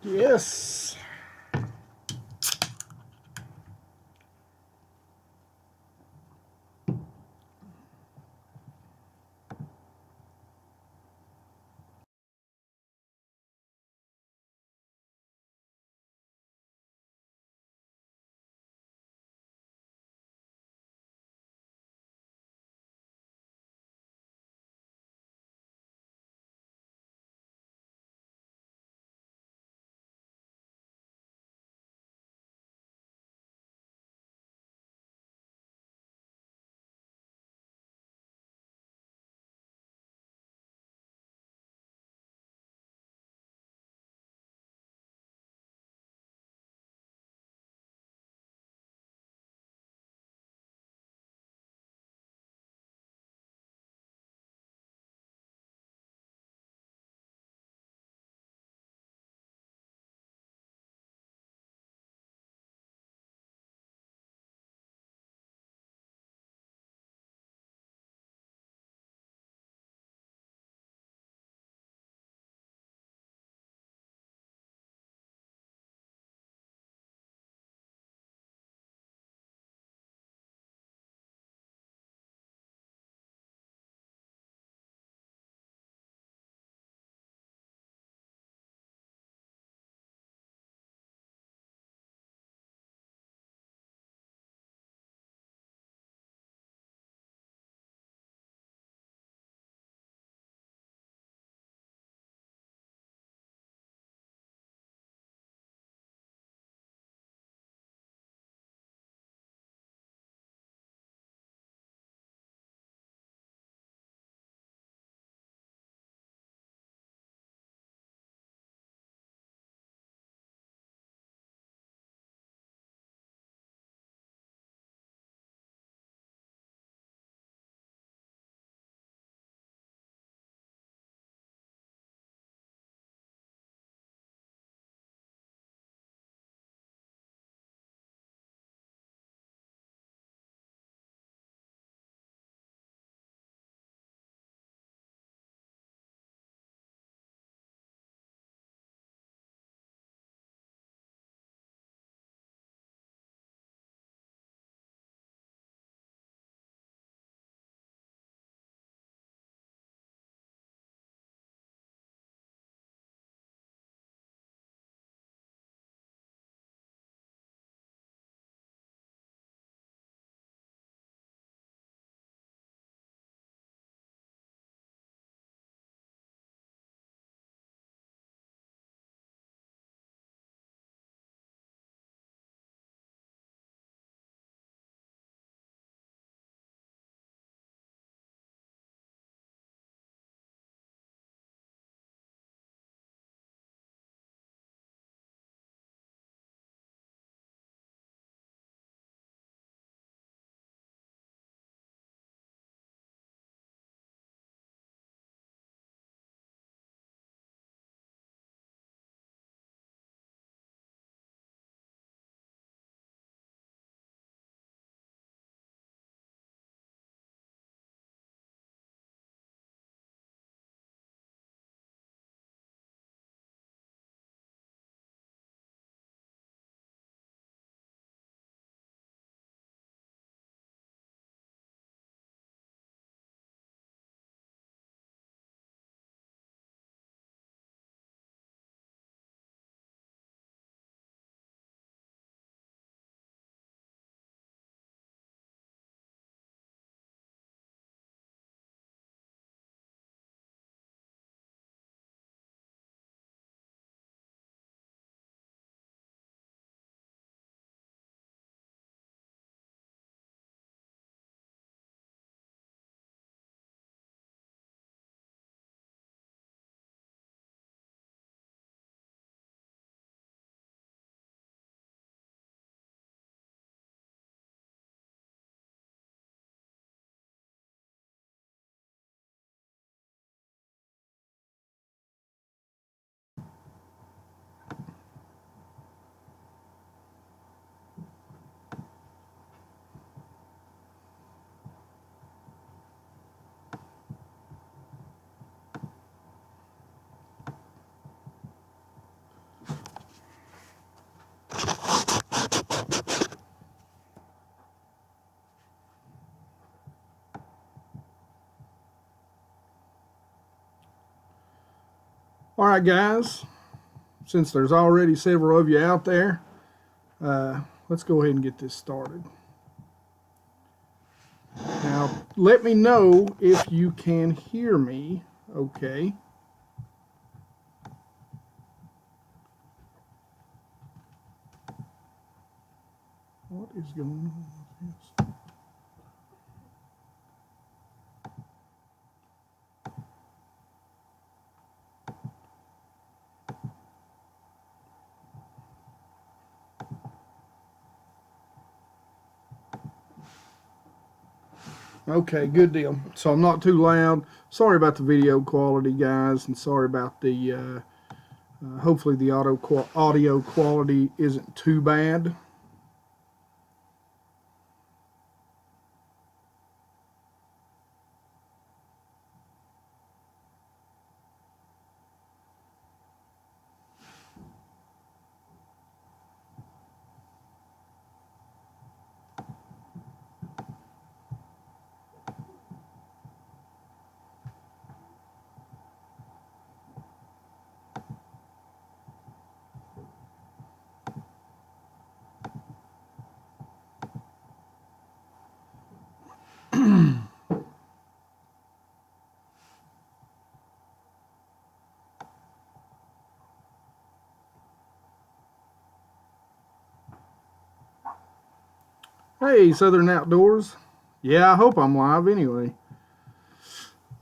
Yes. All right, guys, since there's already several of you out there, let's go ahead and get this started. Now, let me know if you can hear me okay. What is going on with this? Okay, good deal. So I'm not too loud. Sorry about the video quality, guys, and sorry about the. Hopefully, the audio quality isn't too bad. Hey, Southern Outdoors. Yeah, I hope I'm live anyway.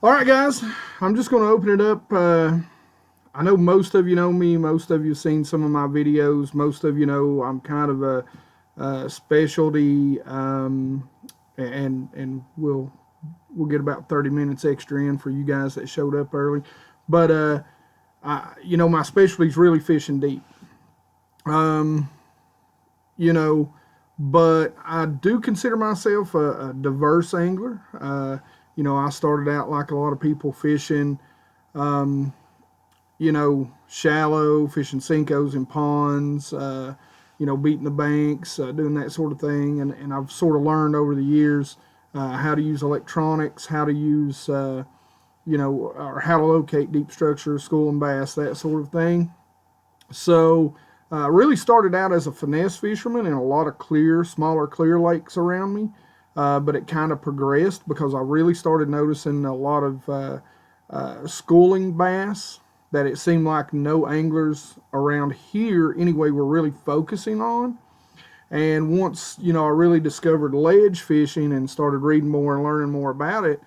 All right, guys, I'm just going to open it up. I know most of you know me. Most of you have seen some of my videos. Most of you know I'm kind of a specialty, and we'll get about 30 minutes extra in for you guys that showed up early. But my specialty is really fishing deep. Um, you know, but I do consider myself a diverse angler. I started out like a lot of people fishing, um, shallow, fishing Senkos and ponds, beating the banks, doing that sort of thing. And I've sort of learned over the years how to use electronics, how to use, or how to locate deep structures, school and bass, that sort of thing. So, really started out as a finesse fisherman in a lot of smaller clear lakes around me. But it kind of progressed because I really started noticing a lot of schooling bass that it seemed like no anglers around here anyway were really focusing on. And once, I really discovered ledge fishing and started reading more and learning more about it,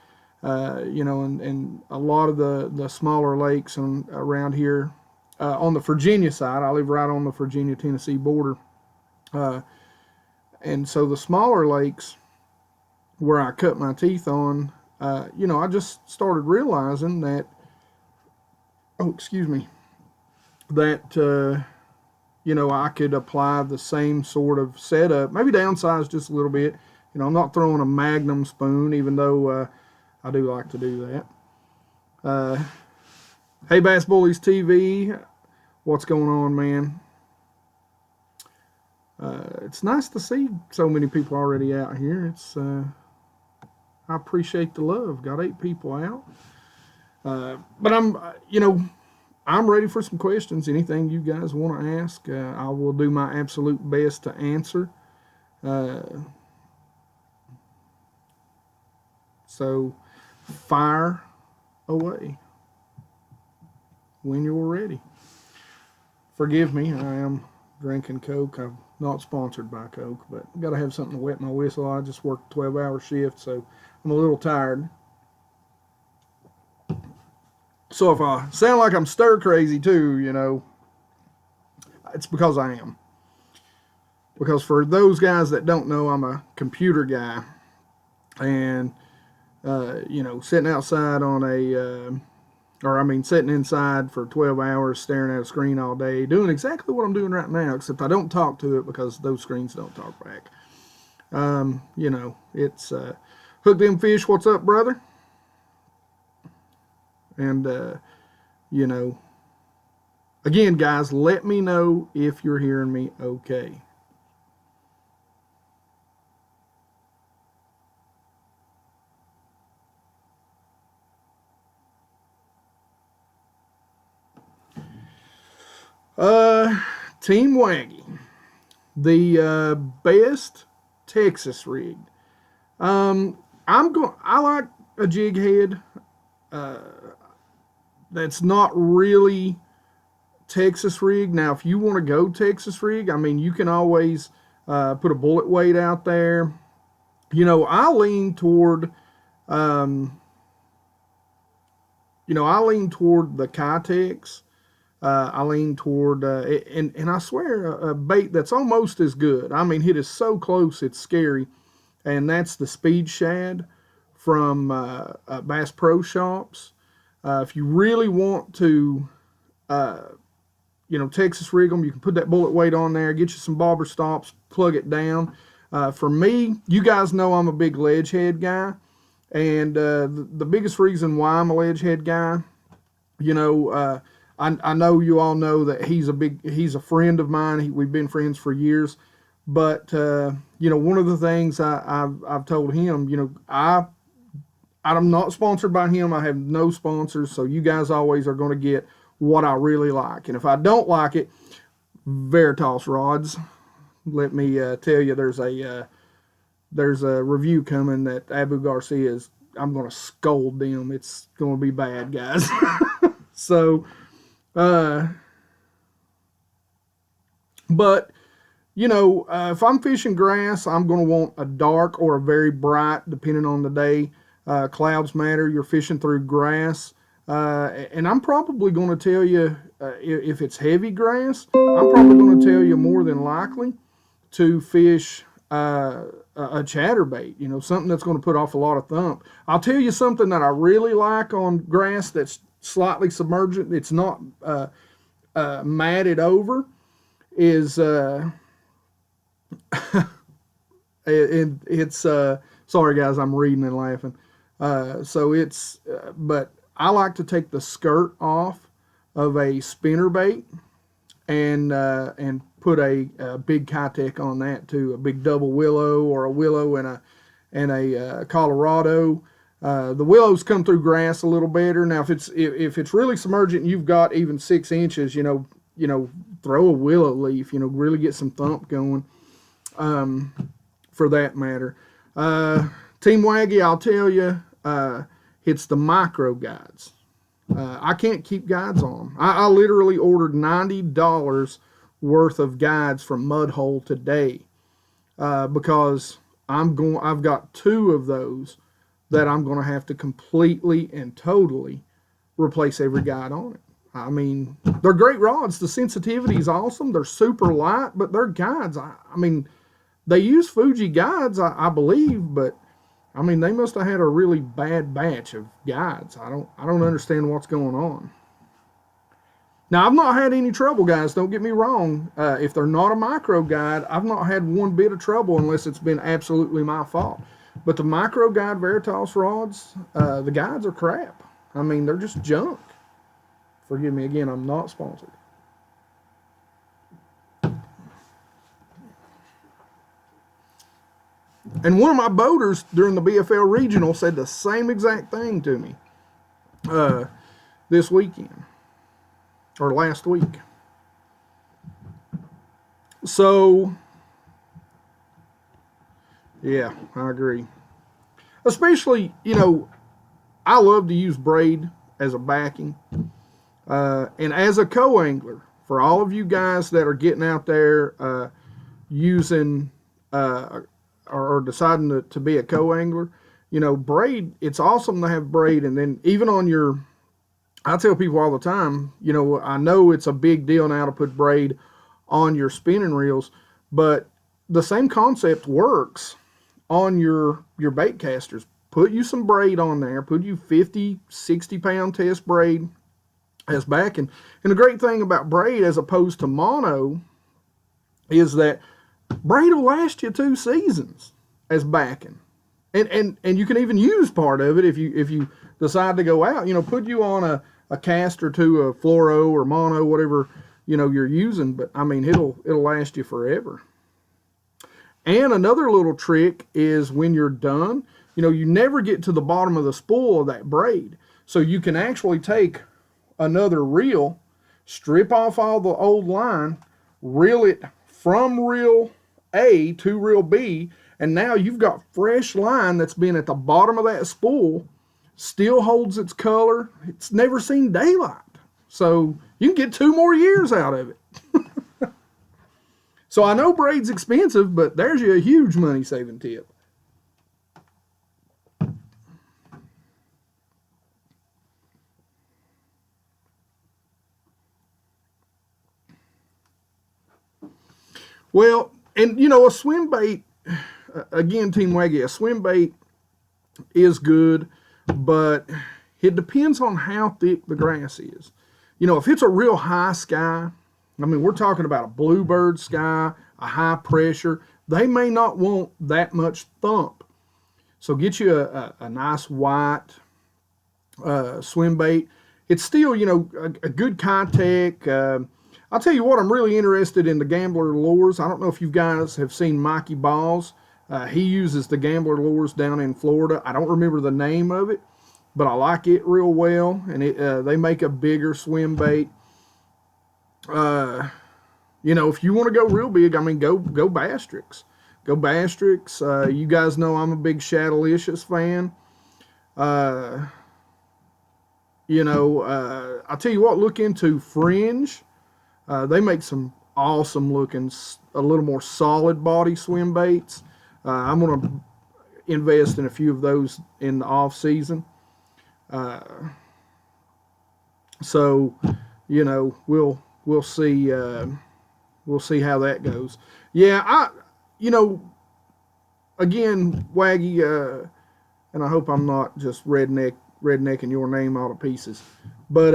and a lot of the smaller lakes around here on the Virginia side, I live right on the Virginia-Tennessee border. Uh, and so the smaller lakes where I cut my teeth on, I just started realizing that, oh, excuse me, that, I could apply the same sort of setup, maybe downsize just a little bit. I'm not throwing a Magnum spoon, even though I do like to do that. Hey, Bass Bullies TV, what's going on, man? It's nice to see so many people already out here. I appreciate the love. Got 8 people out. But I'm ready for some questions. Anything you guys want to ask, I will do my absolute best to answer. Uh, so fire away when you're ready. Forgive me, I am drinking Coke. I'm not sponsored by Coke, but got to have something to wet my whistle. I just worked a 12-hour shift, so I'm a little tired. So if I sound like I'm stir crazy too, it's because I am. Because for those guys that don't know, I'm a computer guy, and sitting outside sitting inside for 12 hours, staring at a screen all day, doing exactly what I'm doing right now, except I don't talk to it because those screens don't talk back. It's Hook Them Fish, what's up, brother? And, again, guys, let me know if you're hearing me okay. Uh, Team Waggy, the best Texas rig. I like a jig head that's not really Texas rig. Now, if you want to go Texas rig, I mean, you can always put a bullet weight out there. I lean toward, I lean toward the Kitex. I lean toward, and I swear, a bait that's almost as good. I mean, it is so close, it's scary. And that's the Speed Shad from Bass Pro Shops. If you really want to, Texas rig them, you can put that bullet weight on there, get you some bobber stops, plug it down. For me, you guys know I'm a big ledge head guy. And the biggest reason why I'm a ledge head guy, I know you all know that he's a friend of mine. We've been friends for years. But one of the things I've told him, I'm not sponsored by him. I have no sponsors, so you guys always are going to get what I really like. And if I don't like it, Veritas rods. Let me tell you, there's a review coming that Abu Garcia is. I'm going to scold them. It's going to be bad, guys. So, but. If I'm fishing grass, I'm going to want a dark or a very bright, depending on the day. Clouds matter. You're fishing through grass. And I'm probably going to tell you, if it's heavy grass, I'm probably going to tell you more than likely to fish a chatterbait, something that's going to put off a lot of thump. I'll tell you something that I really like on grass that's slightly submergent. It's not matted over, is... it's sorry guys, I'm reading and laughing. But I like to take the skirt off of a spinner bait and put a big Kitech on that too, a big double willow or a willow and a Colorado. The willows come through grass a little better. Now if it's really submergent and you've got even 6 inches, throw a willow leaf, really get some thump going. For that matter. Team Waggy, I'll tell you, it's the micro guides. I can't keep guides on them. I literally ordered $90 worth of guides from Mudhole today because I've got 2 of those that I'm going to have to completely and totally replace every guide on it. I mean, they're great rods. The sensitivity is awesome. They're super light, but they're guides. I mean, they use Fuji guides, I believe, but I mean, they must have had a really bad batch of guides. I don't understand what's going on. Now, I've not had any trouble, guys. Don't get me wrong. If they're not a micro guide, I've not had one bit of trouble unless it's been absolutely my fault. But the micro guide Veritas rods, the guides are crap. I mean, they're just junk. Forgive me again, I'm not sponsored. And one of my boaters during the BFL Regional said the same exact thing to me this weekend, or last week. So, yeah, I agree. Especially, I love to use braid as a backing. And as a co-angler, for all of you guys that are getting out there using... or deciding to be a co-angler, braid, it's awesome to have braid. And then even on your, I tell people all the time, I know it's a big deal now to put braid on your spinning reels, but the same concept works on your bait casters. Put you some braid on there, put you 50, 60 pound test braid as backing. And the great thing about braid as opposed to mono is that braid will last you 2 seasons as backing, and you can even use part of it if you decide to go out. Put you on a cast or 2 of fluoro or mono, whatever you're using. But I mean, it'll last you forever. And another little trick is when you're done, you never get to the bottom of the spool of that braid, so you can actually take another reel, strip off all the old line, reel it from reel A to reel B, and now you've got fresh line that's been at the bottom of that spool, still holds its color. It's never seen daylight. So you can get 2 more years out of it. So I know braid's expensive, but there's you a huge money saving tip. Well, and a swim bait, again, Team Waggy, a swim bait is good, but it depends on how thick the grass is. If it's a real high sky, I mean, we're talking about a bluebird sky, a high pressure, they may not want that much thump. So get you a nice white swim bait. It's still, a good contact. I'll tell you what, I'm really interested in the Gambler lures. I don't know if you guys have seen Mikey Balls. He uses the Gambler lures down in Florida. I don't remember the name of it, but I like it real well. And they make a bigger swim bait. If you want to go real big, I mean, go Bastrix. Go Bastrix. You guys know I'm a big Shadowlicious fan. I'll tell you what, look into Fringe. They make some awesome looking, a little more solid body swim baits. I'm going to invest in a few of those in the off season. So, we'll see. We'll see how that goes. Yeah, again, Waggy, and I hope I'm not just rednecking your name all to pieces, but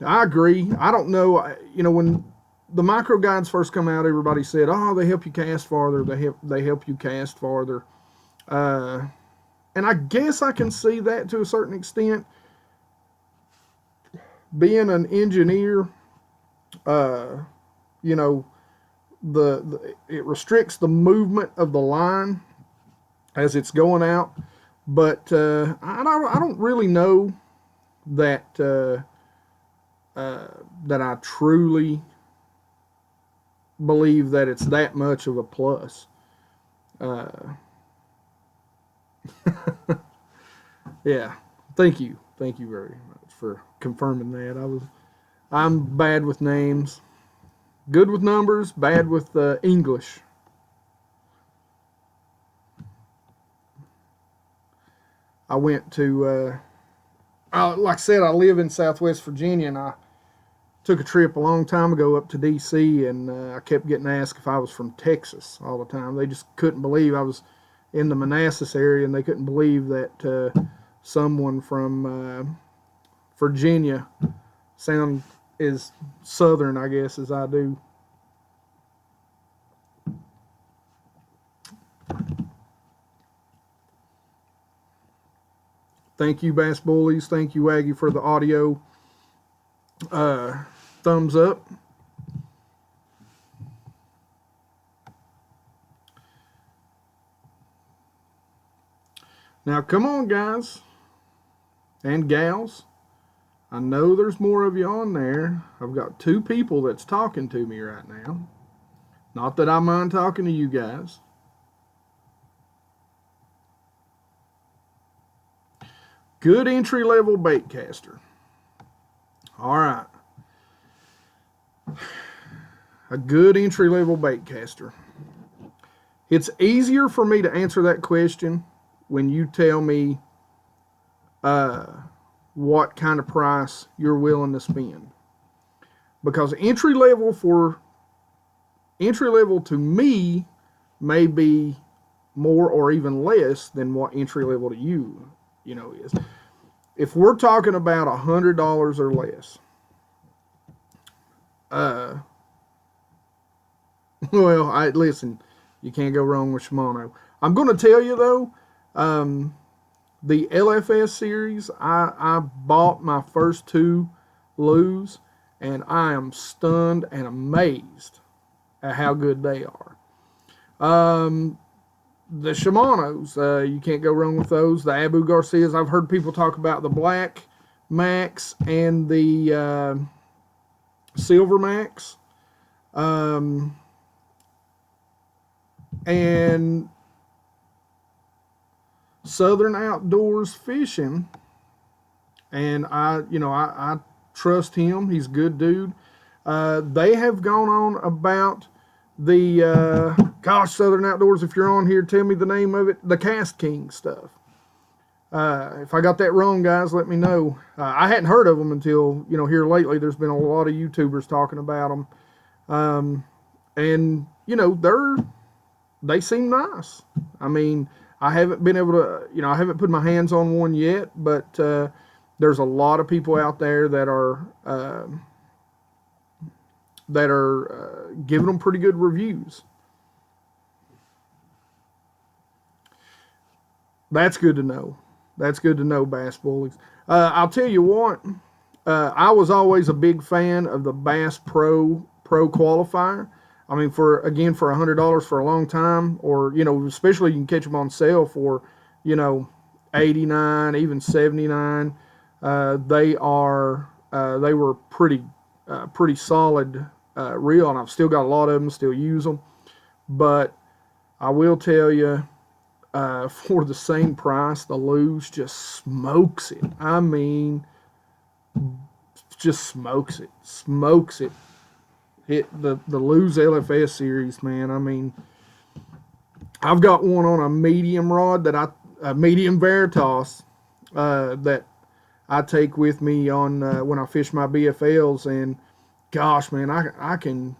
I agree. I don't know. When the micro guides first come out, everybody said, "Oh, they help you cast farther. They help you cast farther." And I guess I can see that to a certain extent. Being an engineer, it restricts the movement of the line as it's going out. But I don't really know that that I truly believe that it's that much of a plus. Yeah, thank you very much for confirming that. I'm bad with names, good with numbers, bad with English. I went to, like I said, I live in Southwest Virginia, and I took a trip a long time ago up to D.C., and I kept getting asked if I was from Texas all the time. They just couldn't believe I was in the Manassas area, and they couldn't believe that someone from Virginia sound as southern, I guess, as I do. Thank you, Bass Bullies. Thank you, Aggie, for the audio thumbs up. Now, come on, guys and gals. I know there's more of you on there. I've got 2 people that's talking to me right now. Not that I mind talking to you guys. Good entry-level bait caster. All right. A good entry-level bait caster. It's easier for me to answer that question when you tell me what kind of price you're willing to spend. Because entry-level to me may be more or even less than what entry-level to you is. If we're talking about $100 or less, listen, you can't go wrong with Shimano. I'm going to tell you though, the LFS series, I bought my first 2 Lew's, and I am stunned and amazed at how good they are. The Shimanos, you can't go wrong with those. The Abu Garcias, I've heard people talk about the Black Max and the Silvermax, and Southern Outdoors Fishing. And I trust him. He's a good dude. They have gone on about the Southern Outdoors. If you're on here, tell me the name of it. The KastKing stuff. If I got that wrong, guys, let me know. I hadn't heard of them until here lately. There's been a lot of YouTubers talking about them, and they seem nice. I mean, I haven't been able to, I haven't put my hands on one yet, but there's a lot of people out there that are giving them pretty good reviews. That's good to know. That's good to know, Bass Bullies. I'll tell you what, I was always a big fan of the Bass Pro qualifier. I mean, for $100 for a long time, or especially you can catch them on sale for 89, even 79. They were pretty solid reel, and I've still got a lot of them, still use them. But I will tell you, for the same price, the Lew's just smokes it. I mean, just smokes it. The Lew's LFS series, man. I mean, I've got one on a medium rod a medium Veritas that I take with me on when I fish my BFLs, and gosh, man, I can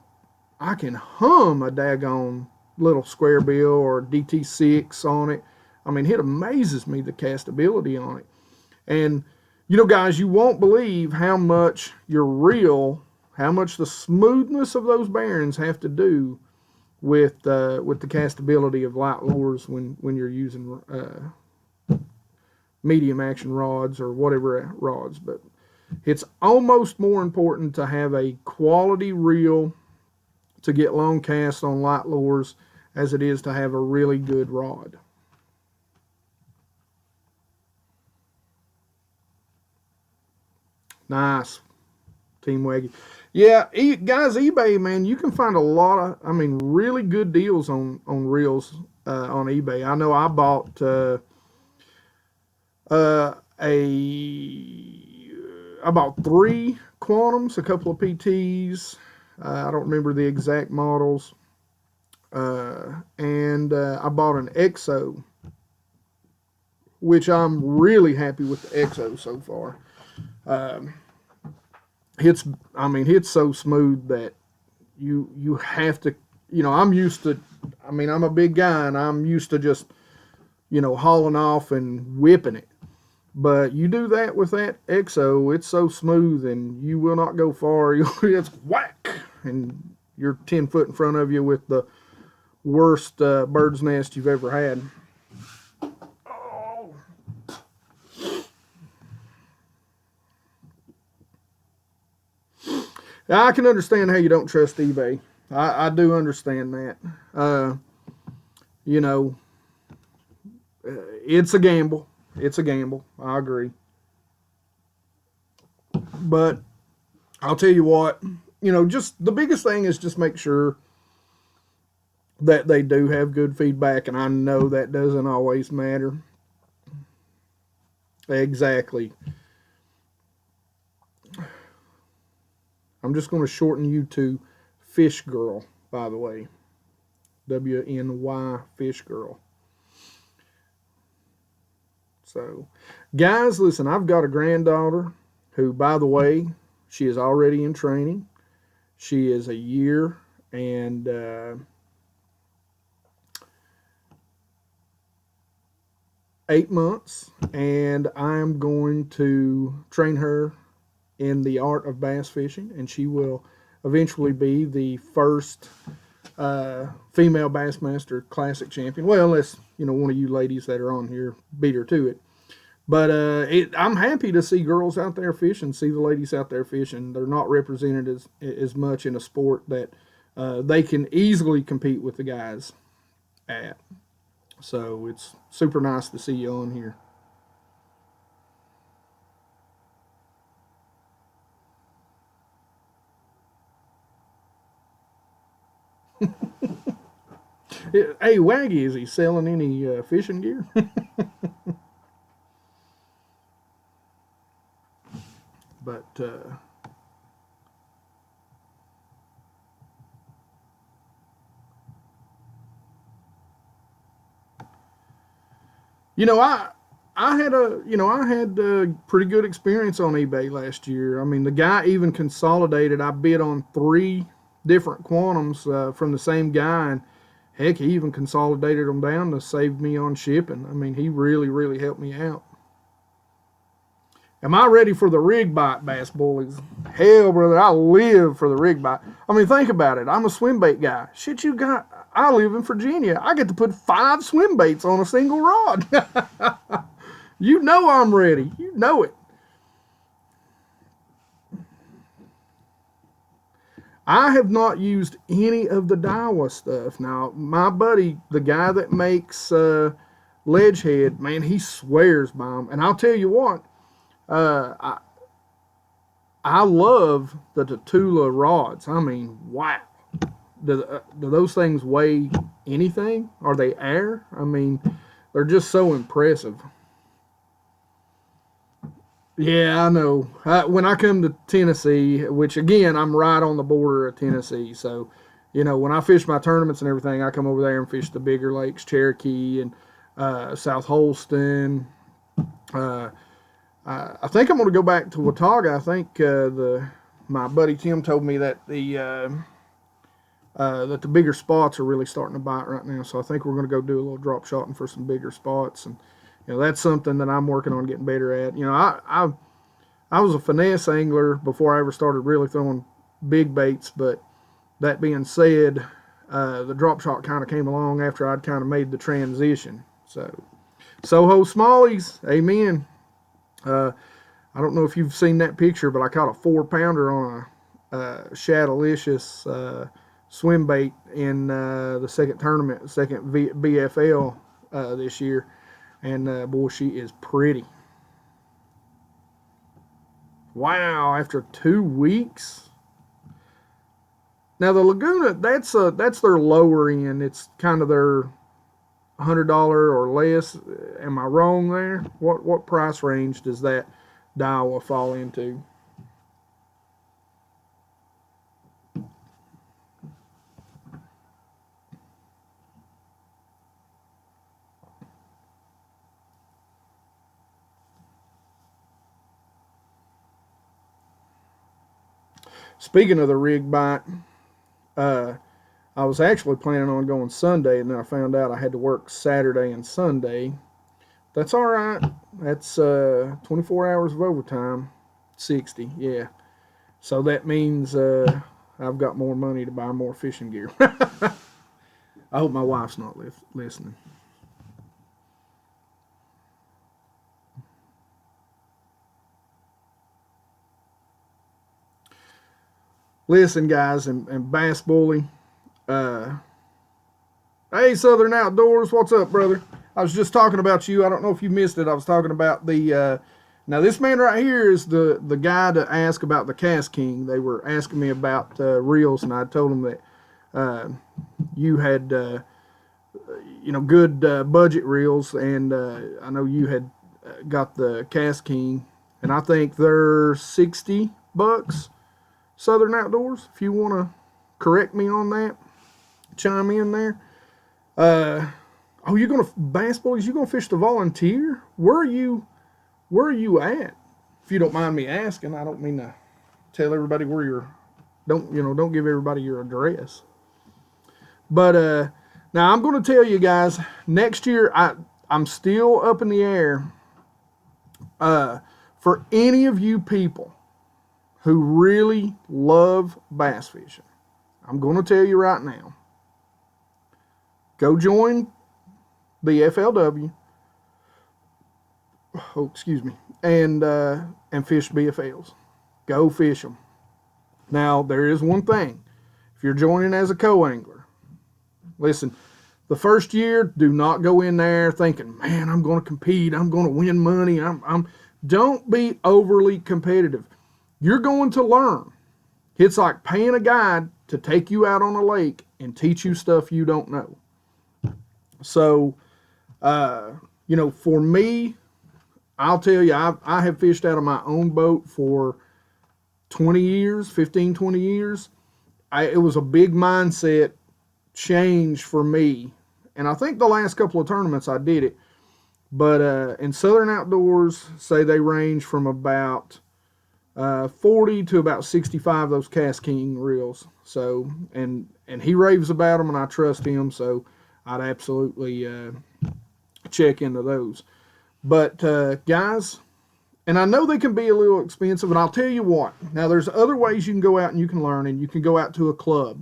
hum a daggone little square bill or DT6 on it. I mean, it amazes me, the castability on it. And guys, you won't believe how much your reel, how much the smoothness of those bearings have to do with the castability of light lures when you're using medium action rods or whatever rods. But it's almost more important to have a quality reel to get long casts on light lures as it is to have a really good rod. Nice, Team Waggy. Yeah, guys, eBay, man, you can find a lot of, really good deals on reels on eBay. I know I bought I bought 3 Quantums, a couple of PTs. I don't remember the exact models. And I bought an EXO, which I'm really happy with the EXO so far. It's so smooth that you have to, I'm used to, I'm a big guy and I'm used to just, hauling off and whipping it. But you do that with that EXO, it's so smooth and you will not go far. It's whack, and you're 10 foot in front of you with the worst bird's nest you've ever had. Oh. I can understand how you don't trust eBay. I do understand that. It's a gamble. It's a gamble. I agree. But I'll tell you what, just the biggest thing is just make sure that they do have good feedback, and I know that doesn't always matter. Exactly. I'm just going to shorten you to Fish Girl, by the way. WNY Fish Girl. So, guys, listen, I've got a granddaughter who, by the way, she is already in training. She is a year and 8 months, and I'm going to train her in the art of bass fishing, and she will eventually be the first female Bassmaster Classic champion. Well, unless one of you ladies that are on here beat her to it. But I'm happy to see girls out there fishing, see the ladies out there fishing. They're not represented as much in a sport that they can easily compete with the guys at. So it's super nice to see you on here. Hey, Waggy, is he selling any fishing gear? But you know, I had a pretty good experience on eBay last year. I mean, the guy even consolidated. I bid on three different quantums from the same guy, and heck, he even consolidated them down to save me on shipping. I mean, he really, really helped me out. Am I ready for the rig bite, Bass Bullies? Hell, brother, I live for the rig bite. I mean, think about it. I'm a swim bait guy. Shit, you got. I live in Virginia. I get to put 5 swim baits on a single rod. You know I'm ready. You know it. I have not used any of the Daiwa stuff. Now, my buddy, the guy that makes Ledgehead, man, he swears by them. And I'll tell you what, uh, I, I love the Tatula rods. I mean, wow. Do those things weigh anything? Are they air? I mean, they're just so impressive. Yeah, I know. When I come to Tennessee, which again, I'm right on the border of Tennessee, so when I fish my tournaments and everything, I come over there and fish the bigger lakes, Cherokee and South Holston. Uh, I think I'm going to go back to Watauga. I think the my buddy Tim told me that the bigger spots are really starting to bite right now. So I think we're going to go do a little drop shotting for some bigger spots, and that's something that I'm working on getting better at. I was a finesse angler before I ever started really throwing big baits, but that being said, the drop shot kind of came along after I'd kind of made the transition. So Soho Smallies, amen. Uh, I don't know if you've seen that picture, but I caught a 4-pounder on a Shadowlicious swim bait in the second tournament, BFL this year, and boy, she is pretty. Wow! After 2 weeks. Now the Laguna, that's their lower end. It's kind of their $100 or less. Am I wrong there? What price range does that Daiwa fall into? Speaking of the rig bite, uh, I was actually planning on going Sunday, and then I found out I had to work Saturday and Sunday. That's all right. That's 24 hours of overtime, 60, yeah. So that means I've got more money to buy more fishing gear. I hope my wife's not listening. Listen, guys, and Bass Bully. Uh, hey, Southern Outdoors, what's up, brother? I was just talking about you. I don't know if you missed it. I was talking about the. Now, this man right here is the guy to ask about the KastKing. They were asking me about reels, and I told them that you had good budget reels, and I know you had got the KastKing, and I think they're $60. Southern Outdoors. If you want to correct me on that, chime in there. Oh, you're gonna Bass Boys? You gonna fish the Volunteer? Where are you? Where are you at? If you don't mind me asking, I don't mean to tell everybody where you're. Don't give everybody your address. But now I'm going to tell you guys. Next year, I'm still up in the air. For any of you people who really love bass fishing, I'm going to tell you right now. Go join the FLW. Oh, excuse me, and fish BFLs. Go fish them. Now there is one thing: if you're joining as a co-angler, listen. The first year, do not go in there thinking, "Man, I'm going to compete. I'm going to win money." Don't be overly competitive. You're going to learn. It's like paying a guide to take you out on a lake and teach you stuff you don't know. So, for me, I'll tell you, I have fished out of my own boat for 20 years, 15, 20 years. It was a big mindset change for me. And I think the last couple of tournaments I did it. But in Southern Outdoors, say they range from about 40 to about 65, those Cast King reels. So, and he raves about them, and I trust him, so I'd absolutely check into those. But guys, and I know they can be a little expensive, and I'll tell you what. Now, there's other ways you can go out and you can learn, and you can go out to a club.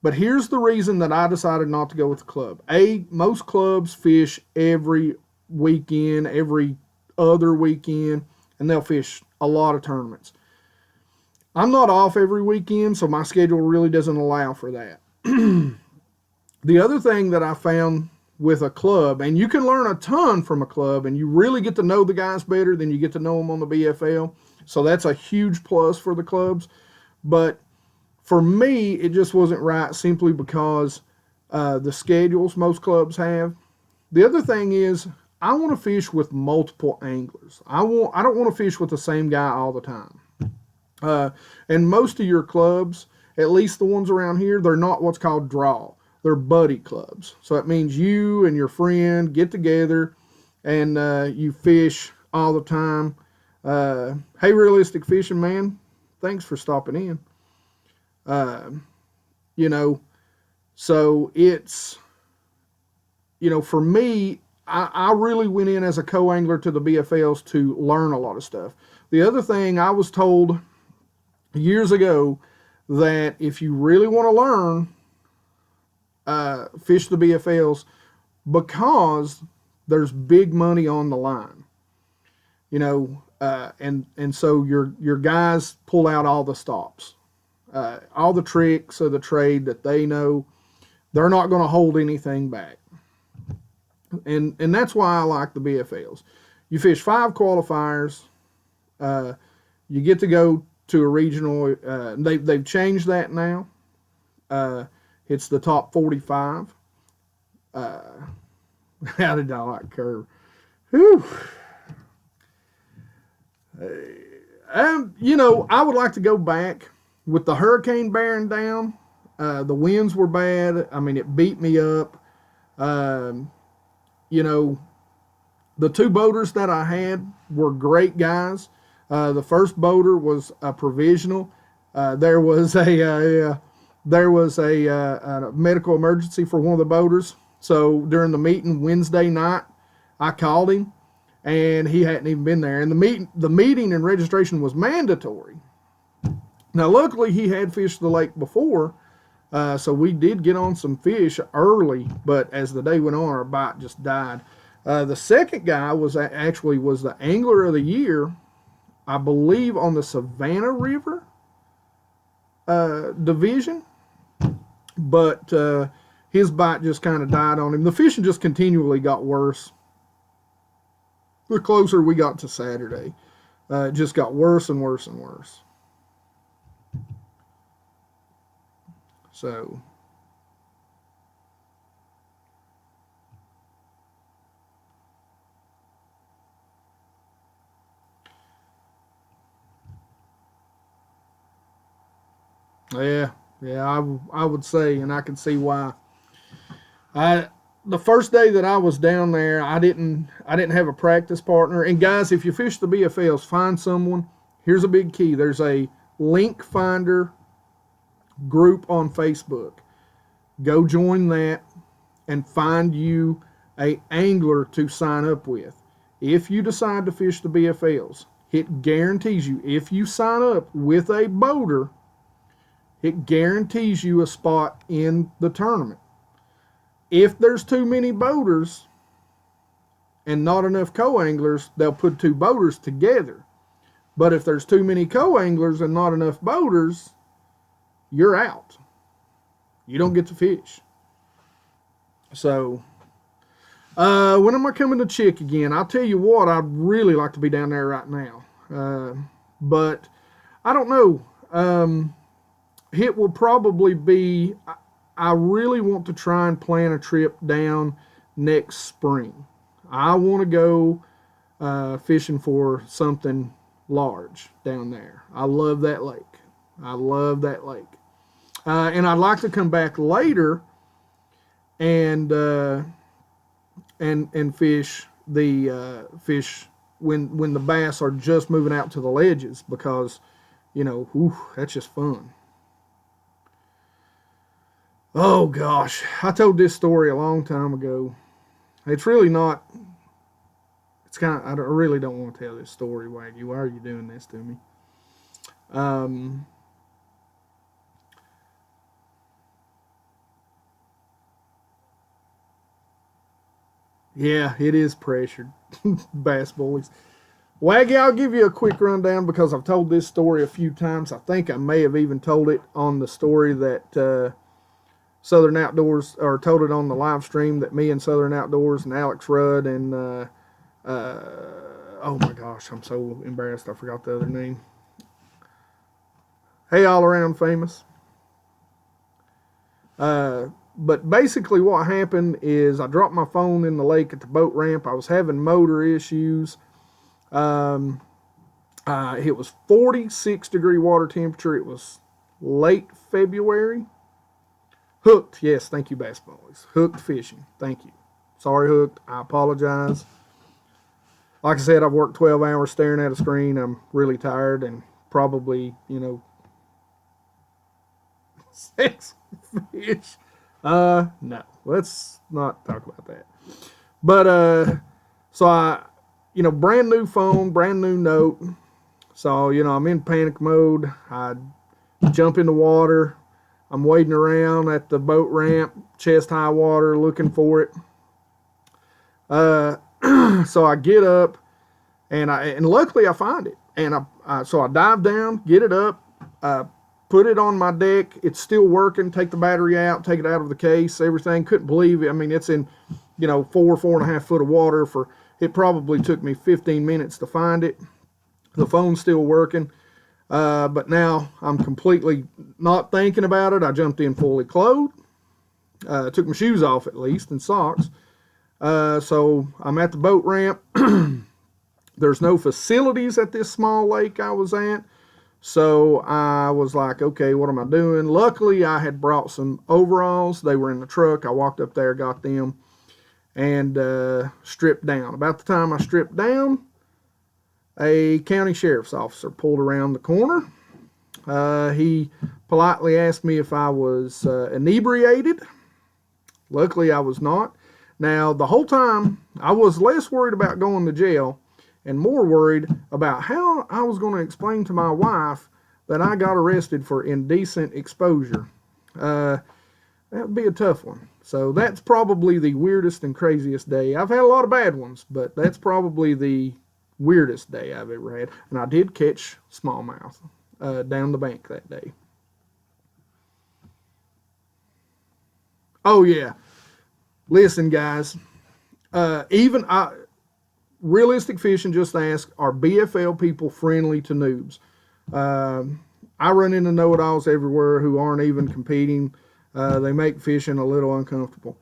But here's the reason that I decided not to go with the club. Most clubs fish every weekend, every other weekend, and they'll fish a lot of tournaments. I'm not off every weekend, so my schedule really doesn't allow for that. The other thing that I found with a club, and you can learn a ton from a club, and you really get to know the guys better than you get to know them on the BFL. So that's a huge plus for the clubs. But for me, it just wasn't right simply because the schedules most clubs have. The other thing is, I want to fish with multiple anglers. I don't want to fish with the same guy all the time. And most of your clubs, at least the ones around here, they're not what's called draw. They're buddy clubs. So that means you and your friend get together and you fish all the time. Hey, Realistic Fishing Man, thanks for stopping in. So it's, for me, I really went in as a co-angler to the BFLs to learn a lot of stuff. The other thing I was told years ago, that if you really want to learn, fish the BFLs, because there's big money on the line. And so your guys pull out all the stops. All the tricks of the trade that they know, they're not going to hold anything back. And that's why I like the BFLs. You fish 5 qualifiers. You get to go to a regional. They've changed that now. It's the top 45. How did I like curve? Whew. I would like to go back. With the hurricane bearing down, the winds were bad. I mean, it beat me up. The 2 boaters that I had were great guys. The first boater was a provisional. There was a medical emergency for one of the boaters. So during the meeting Wednesday night, I called him, and he hadn't even been there. And the meeting and registration was mandatory. Now, luckily, he had fished the lake before, so we did get on some fish early, but as the day went on, our bite just died. The second guy was the Angler of the Year, I believe, on the Savannah River division, but his bite just kind of died on him. The fishing just continually got worse. The closer we got to Saturday, it just got worse and worse and worse. So, yeah, I would say, and I can see why. The first day that I was down there, I didn't have a practice partner. And guys, if you fish the BFLs, find someone. Here's a big key. There's a link finder group on Facebook. Go join that and find you a angler to sign up with. If you decide to fish the BFLs, it guarantees you, if you sign up with a boater, it guarantees you a spot in the tournament. If there's too many boaters and not enough co-anglers, they'll put 2 boaters together. But if there's too many co-anglers and not enough boaters, you're out. You don't get to fish. So, when am I coming to Chick again? I'll tell you what, I'd really like to be down there right now. But I don't know. it will probably be, I really want to try and plan a trip down next spring. I want to go fishing for something large down there. I love that lake. I love that lake. And I'd like to come back later and and fish the fish when the bass are just moving out to the ledges, because whew, that's just fun. Oh gosh, I told this story a long time ago. It's really not. It's kind of. I really don't want to tell this story, Waggy. Why are you doing this to me? Um, yeah, it is pressured, Bass Boys. Waggy, I'll give you a quick rundown because I've told this story a few times. I think I may have even told it on the story that Southern Outdoors, or told it on the live stream that me and Southern Outdoors and Alex Rudd and oh my gosh, I'm so embarrassed. I forgot the other name. Hey, All Around Famous. But basically, what happened is I dropped my phone in the lake at the boat ramp. I was having motor issues. Um, it was 46-degree water temperature. It was late February. Hooked, yes, thank you, Bass Boys. Hooked fishing, thank you. Sorry, Hooked, I apologize. Like I said, I've worked 12 hours staring at a screen. I'm really tired and probably, six fish. No, let's not talk about that. But, so brand new phone, brand new note. So, I'm in panic mode. I jump in the water. I'm wading around at the boat ramp, chest high water, looking for it. So I get up, and luckily I find it, and so I dive down, get it up, put it on my deck. It's still working. Take the battery out, take it out of the case, everything. Couldn't believe it. I mean, it's in 4.5 foot of water. It probably took me 15 minutes to find it. The phone's still working. But now I'm completely not thinking about it. I jumped in fully clothed. Took my shoes off at least, and socks. So I'm at the boat ramp. There's no facilities at this small lake I was at. So I was like, okay, what am I doing? Luckily, I had brought some overalls. They were in the truck. I walked up there, got them, and stripped down. About the time I stripped down, a county sheriff's officer pulled around the corner. He politely asked me if I was inebriated. Luckily, I was not. Now, the whole time, I was less worried about going to jail and more worried about how I was going to explain to my wife that I got arrested for indecent exposure. That would be a tough one. So that's probably the weirdest and craziest day. I've had a lot of bad ones, but that's probably the weirdest day I've ever had. And I did catch smallmouth down the bank that day. Oh yeah, listen guys, Realistic Fishing just asked, are BFL people friendly to noobs? I run into know-it-alls everywhere who aren't even competing. They make fishing a little uncomfortable.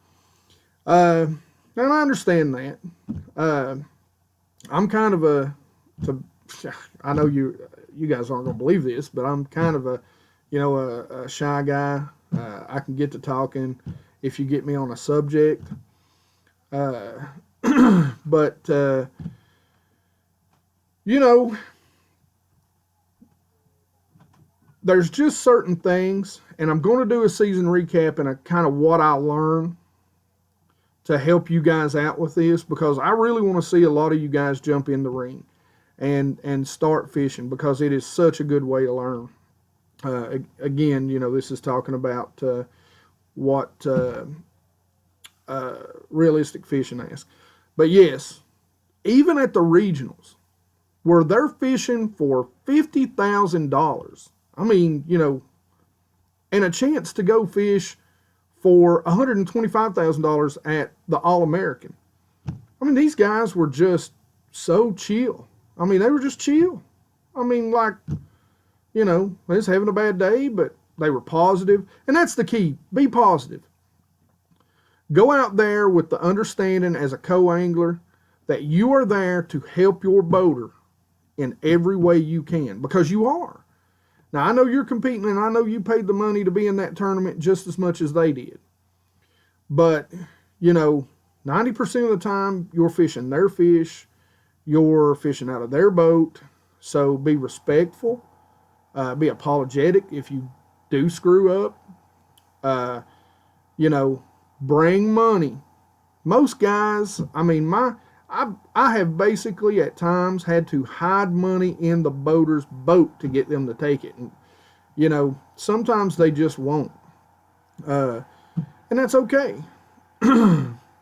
And I understand that. I'm kind of I know you guys aren't going to believe this, but I'm kind of a shy guy. I can get to talking if you get me on a subject. But, there's just certain things, and I'm going to do a season recap and a kind of what I learned to help you guys out with this, because I really want to see a lot of you guys jump in the ring and start fishing, because it is such a good way to learn. Again, this is talking about what Realistic Fishing asks. But yes, even at the regionals, where they're fishing for $50,000, I mean, and a chance to go fish for $125,000 at the All-American. I mean, these guys were just so chill. I mean, they were just chill. I mean, like, they was having a bad day, but They were positive, and that's the key. Be positive. Go out there with the understanding as a co-angler that you are there to help your boater in every way you can, because you are. Now, I know you're competing, and I know you paid the money to be in that tournament just as much as they did. But, 90% of the time, you're fishing their fish. You're fishing out of their boat. So be respectful. Be apologetic if you do screw up. Bring money. Most guys, I have basically at times had to hide money in the boater's boat to get them to take it. And, sometimes they just won't. And that's okay.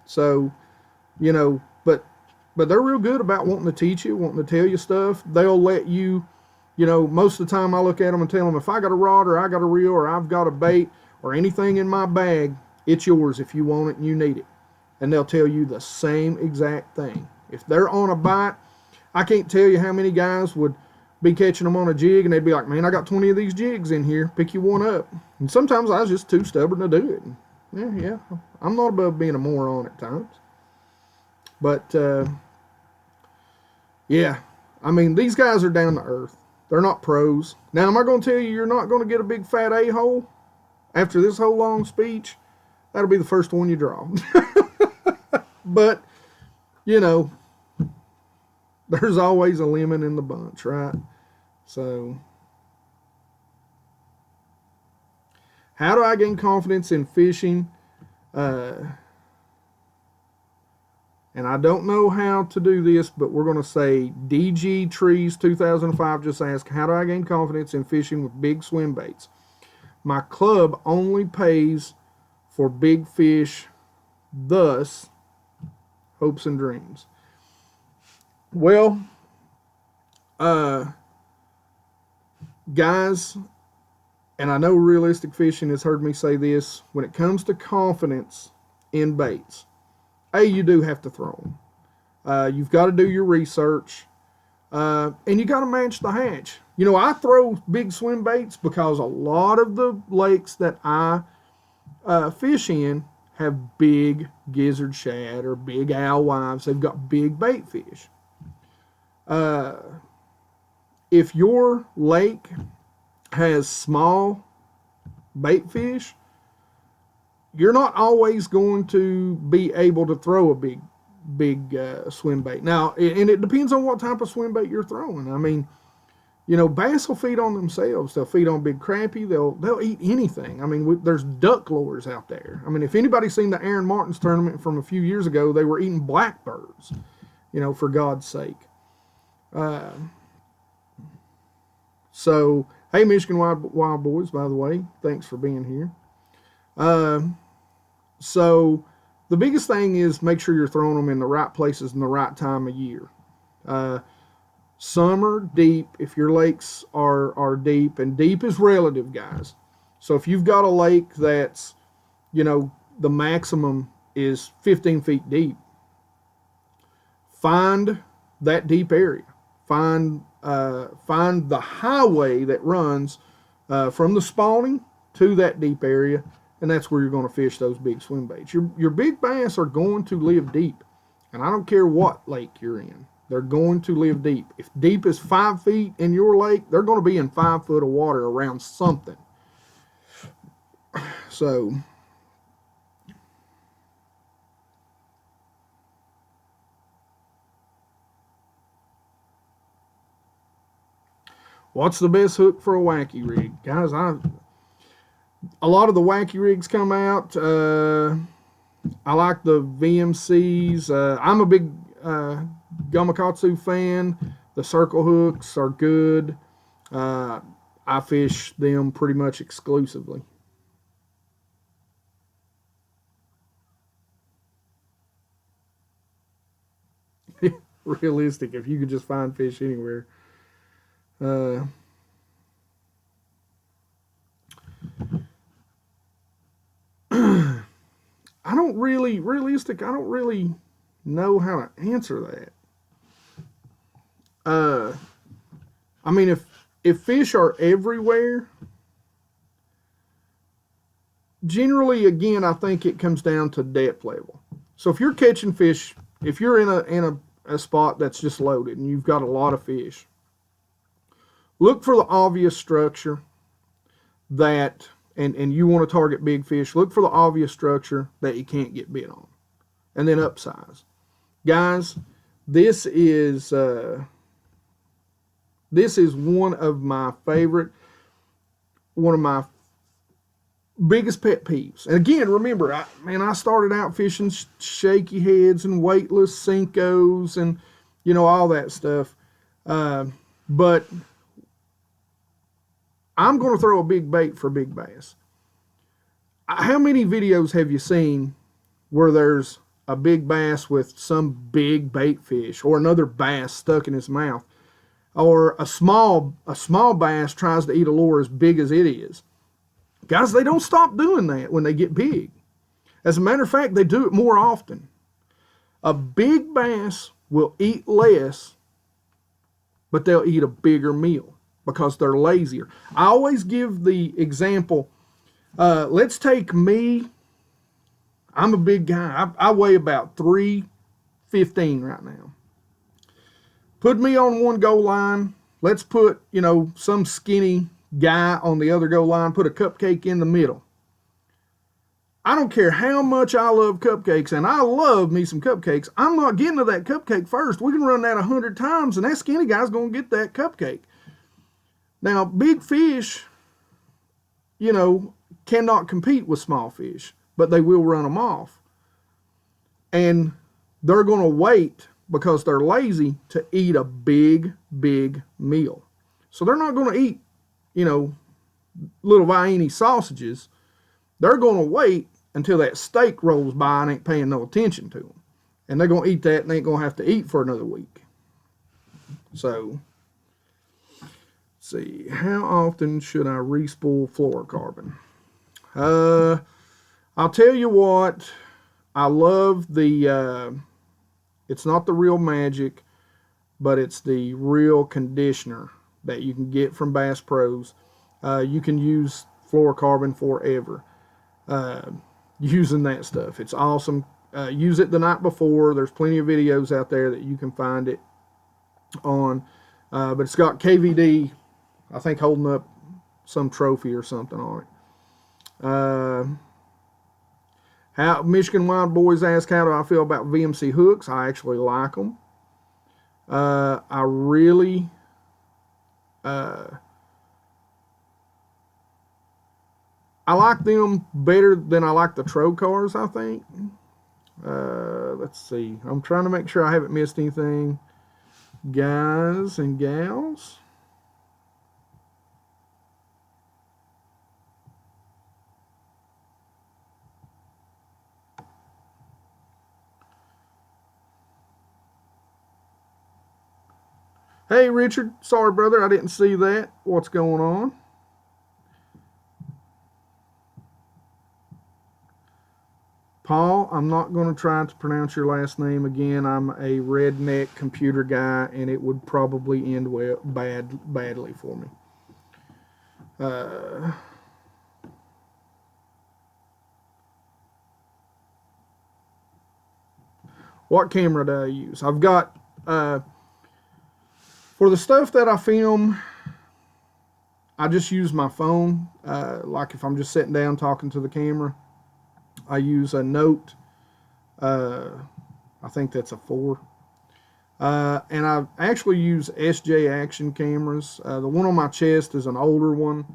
So, but they're real good about wanting to teach you, wanting to tell you stuff. They'll let you, most of the time I look at them and tell them, if I got a rod or I got a reel or I've got a bait or anything in my bag, it's yours if you want it and you need it. And they'll tell you the same exact thing. If they're on a bite, I can't tell you how many guys would be catching them on a jig and they'd be like, man, I got 20 of these jigs in here. Pick you one up. And sometimes I was just too stubborn to do it. Yeah, I'm not above being a moron at times. But, these guys are down to earth. They're not pros. Now, am I going to tell you you're not going to get a big fat a-hole after this whole long speech? That'll be the first one you draw. But, there's always a lemon in the bunch, right? So, how do I gain confidence in fishing? And I don't know how to do this, but we're going to say DG Trees 2005 just asked, how do I gain confidence in fishing with big swim baits? My club only pays for big fish, thus hopes and dreams. Well, guys, and I know Realistic Fishing has heard me say this, when it comes to confidence in baits, you do have to throw them. You've got to do your research, and you got to match the hatch. I throw big swim baits because a lot of the lakes that I fish in have big gizzard shad or big alewives. They've got big bait fish. If your lake has small bait fish, you're not always going to be able to throw a big swim bait. Now, and it depends on what type of swim bait you're throwing. Bass will feed on themselves. They'll feed on big crappie. They'll eat anything. There's duck lures out there. If anybody's seen the Aaron Martens tournament from a few years ago, they were eating blackbirds, for God's sake. So, hey, Michigan Wild Boys, by the way, thanks for being here. So, the biggest thing is make sure you're throwing them in the right places in the right time of year. Summer, deep, if your lakes are deep, and deep is relative, guys. So if you've got a lake that's, the maximum is 15 feet deep, find that deep area. Find the highway that runs from the spawning to that deep area, and that's where you're going to fish those big swim baits. Your big bass are going to live deep, and I don't care what lake you're in. They're going to live deep. If deep is 5 feet in your lake, they're going to be in 5 foot of water around something. So, what's the best hook for a wacky rig? Guys, a lot of the wacky rigs come out. I like the VMCs. I'm a big Gamakatsu fan. The circle hooks are good. I fish them pretty much exclusively. Realistic, if you could just find fish anywhere. I don't really know how to answer that. If fish are everywhere, generally, again, I think it comes down to depth level. So if you're catching fish, if you're in a spot that's just loaded and you've got a lot of fish, look for the obvious structure that, and you want to target big fish, look for the obvious structure that you can't get bit on, and then upsize. Guys, this is one of my biggest pet peeves. And again, remember, I started out fishing shaky heads and weightless Senkos and, all that stuff. But I'm going to throw a big bait for big bass. How many videos have you seen where there's a big bass with some big bait fish or another bass stuck in his mouth? Or a small bass tries to eat a lure as big as it is? Guys, they don't stop doing that when they get big. As a matter of fact, they do it more often. A big bass will eat less, but they'll eat a bigger meal because they're lazier. I always give the example, let's take me. I'm a big guy. I weigh about 315 right now. Put me on one goal line. Let's put, some skinny guy on the other goal line, put a cupcake in the middle. I don't care how much I love cupcakes, and I love me some cupcakes. I'm not getting to that cupcake first. We can run that 100 times, and that skinny guy's going to get that cupcake. Now, big fish, cannot compete with small fish, but they will run them off. And they're going to wait, because they're lazy, to eat a big, big meal. So they're not going to eat little Vienna sausages. They're going to wait until that steak rolls by and ain't paying no attention to them. And they're going to eat that and they ain't going to have to eat for another week. So, let's see. How often should I respool fluorocarbon? I'll tell you what. I love the, it's not the Real Magic, but it's the Real Conditioner that you can get from Bass Pros. You can use fluorocarbon forever using that stuff. It's awesome. Use it the night before. There's plenty of videos out there that you can find it on. But it's got KVD, I think, holding up some trophy or something on it. How Michigan Wild Boys ask, how do I feel about VMC hooks? I actually like them. I really... I like them better than I like the Trocars, I think. Let's see. I'm trying to make sure I haven't missed anything. Guys and gals. Hey, Richard. Sorry, brother. I didn't see that. What's going on? Paul, I'm not going to try to pronounce your last name again. I'm a redneck computer guy, and it would probably end badly for me. What camera do I use? I've got, for the stuff that I film, I just use my phone. Like if I'm just sitting down talking to the camera, I use a Note. I think that's a 4. And I actually use SJ Action cameras. The one on my chest is an older one.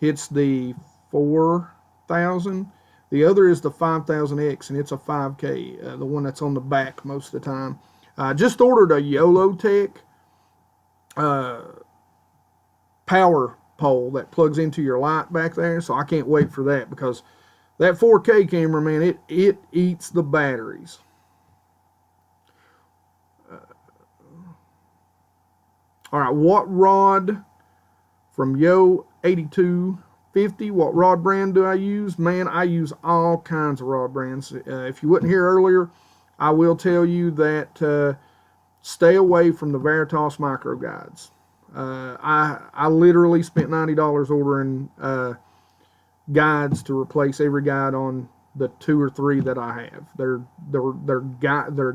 It's the 4000. The other is the 5000X, and it's a 5K. The one that's on the back most of the time. I just ordered a YoloTech power pole that plugs into your light back there, so I can't wait for that, because that 4K camera, man, it eats the batteries. All right, what rod from Yo8250, what rod brand do I use? Man, I use all kinds of rod brands. If you wasn't here earlier, I will tell you that stay away from the Veritas micro guides. I literally spent $90 ordering guides to replace every guide on the 2 or 3 that I have. Their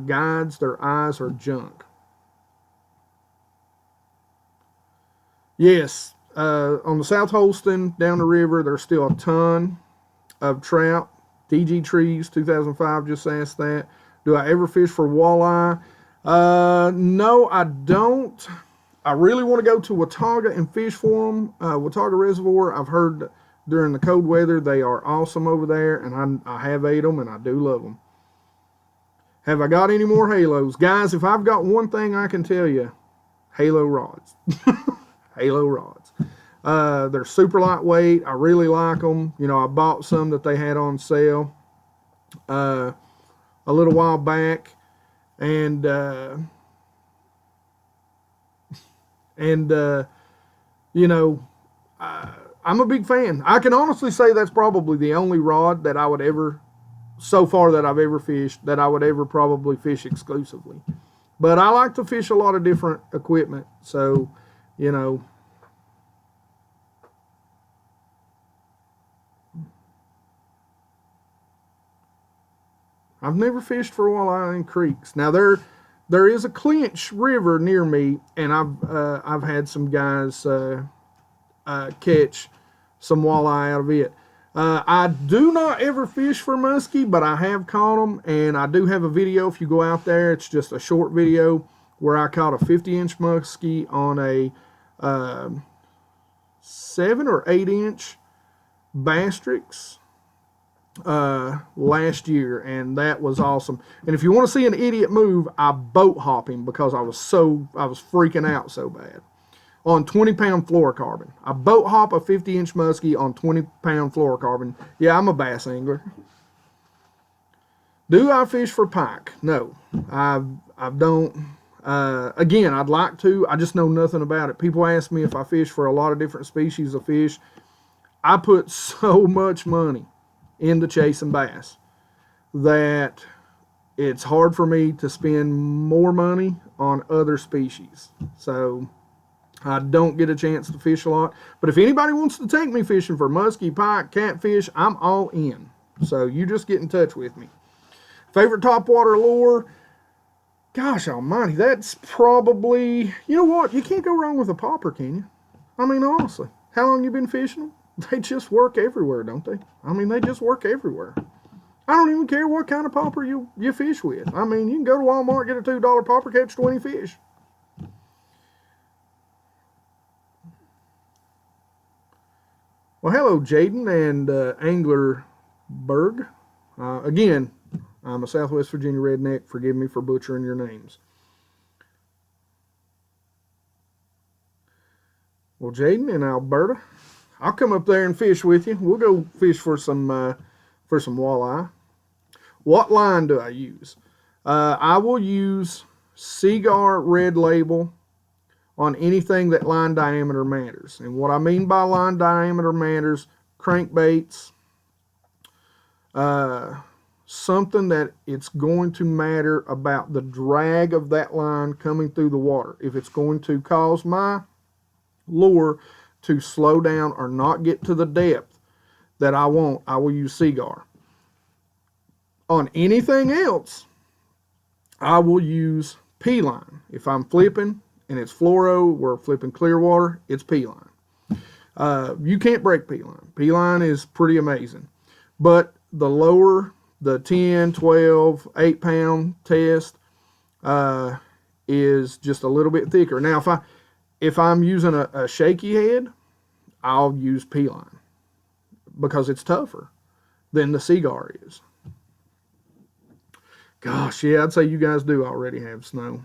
guides, their eyes are junk. Yes, on the South Holston down the river, there's still a ton of trout. DG Trees 2005 just asked that. Do I ever fish for walleye? No, I don't. I really want to go to Watauga and fish for them. Watauga Reservoir, I've heard during the cold weather they are awesome over there, and I have ate them, and I do love them. Have I got any more halos? Guys, if I've got one thing I can tell you, halo rods. Halo rods. They're super lightweight. I really like them. You know, I bought some that they had on sale a little while back, and you know, I'm a big fan. I can honestly say that's probably the only rod that I would ever, so far that I've ever fished, that I would ever probably fish exclusively. But I like to fish a lot of different equipment, so, you know. I've never fished for walleye in creeks. Now there is a Clinch River near me, and I've had some guys catch some walleye out of it. I do not ever fish for muskie, but I have caught them, and I do have a video. If you go out there, it's just a short video where I caught a 50-inch muskie on a 7 or 8-inch Bastrix last year, and that was awesome. And if you want to see an idiot move, I boat hop him because I was freaking out so bad on 20-pound fluorocarbon. I boat hop a 50-inch muskie on 20-pound fluorocarbon. Yeah, I'm a bass angler. Do I fish for pike? No, I don't. Again, I'd like to. I just know nothing about it. People ask me if I fish for a lot of different species of fish. I put so much money into chasing bass that it's hard for me to spend more money on other species. So I don't get a chance to fish a lot. But if anybody wants to take me fishing for muskie, pike, catfish, I'm all in. So you just get in touch with me. Favorite topwater lure? Gosh almighty, that's probably, you know what? You can't go wrong with a popper, can you? I mean, honestly, how long you been fishing them? They just work everywhere, don't they? I mean, they just work everywhere. I don't even care what kind of popper you fish with. I mean, you can go to Walmart, get a $2 popper, catch 20 fish. Well, hello, Jaden and Angler Berg. Again, I'm a Southwest Virginia redneck. Forgive me for butchering your names. Well, Jaden in Alberta, I'll come up there and fish with you. We'll go fish for some walleye. What line do I use? I will use Seaguar Red Label on anything that line diameter matters. And what I mean by line diameter matters, crankbaits, something that it's going to matter about the drag of that line coming through the water. If it's going to cause my lure to slow down or not get to the depth that I want, I will use Seaguar. On anything else, I will use P-line. If I'm flipping and it's fluoro, we're flipping clear water, it's P-line. You can't break P-line. P-line is pretty amazing. But the lower, the 10, 12, 8-pound test is just a little bit thicker. Now, if I'm using a shaky head, I'll use P-line because it's tougher than the Seaguar is. Gosh, yeah, I'd say you guys do already have snow.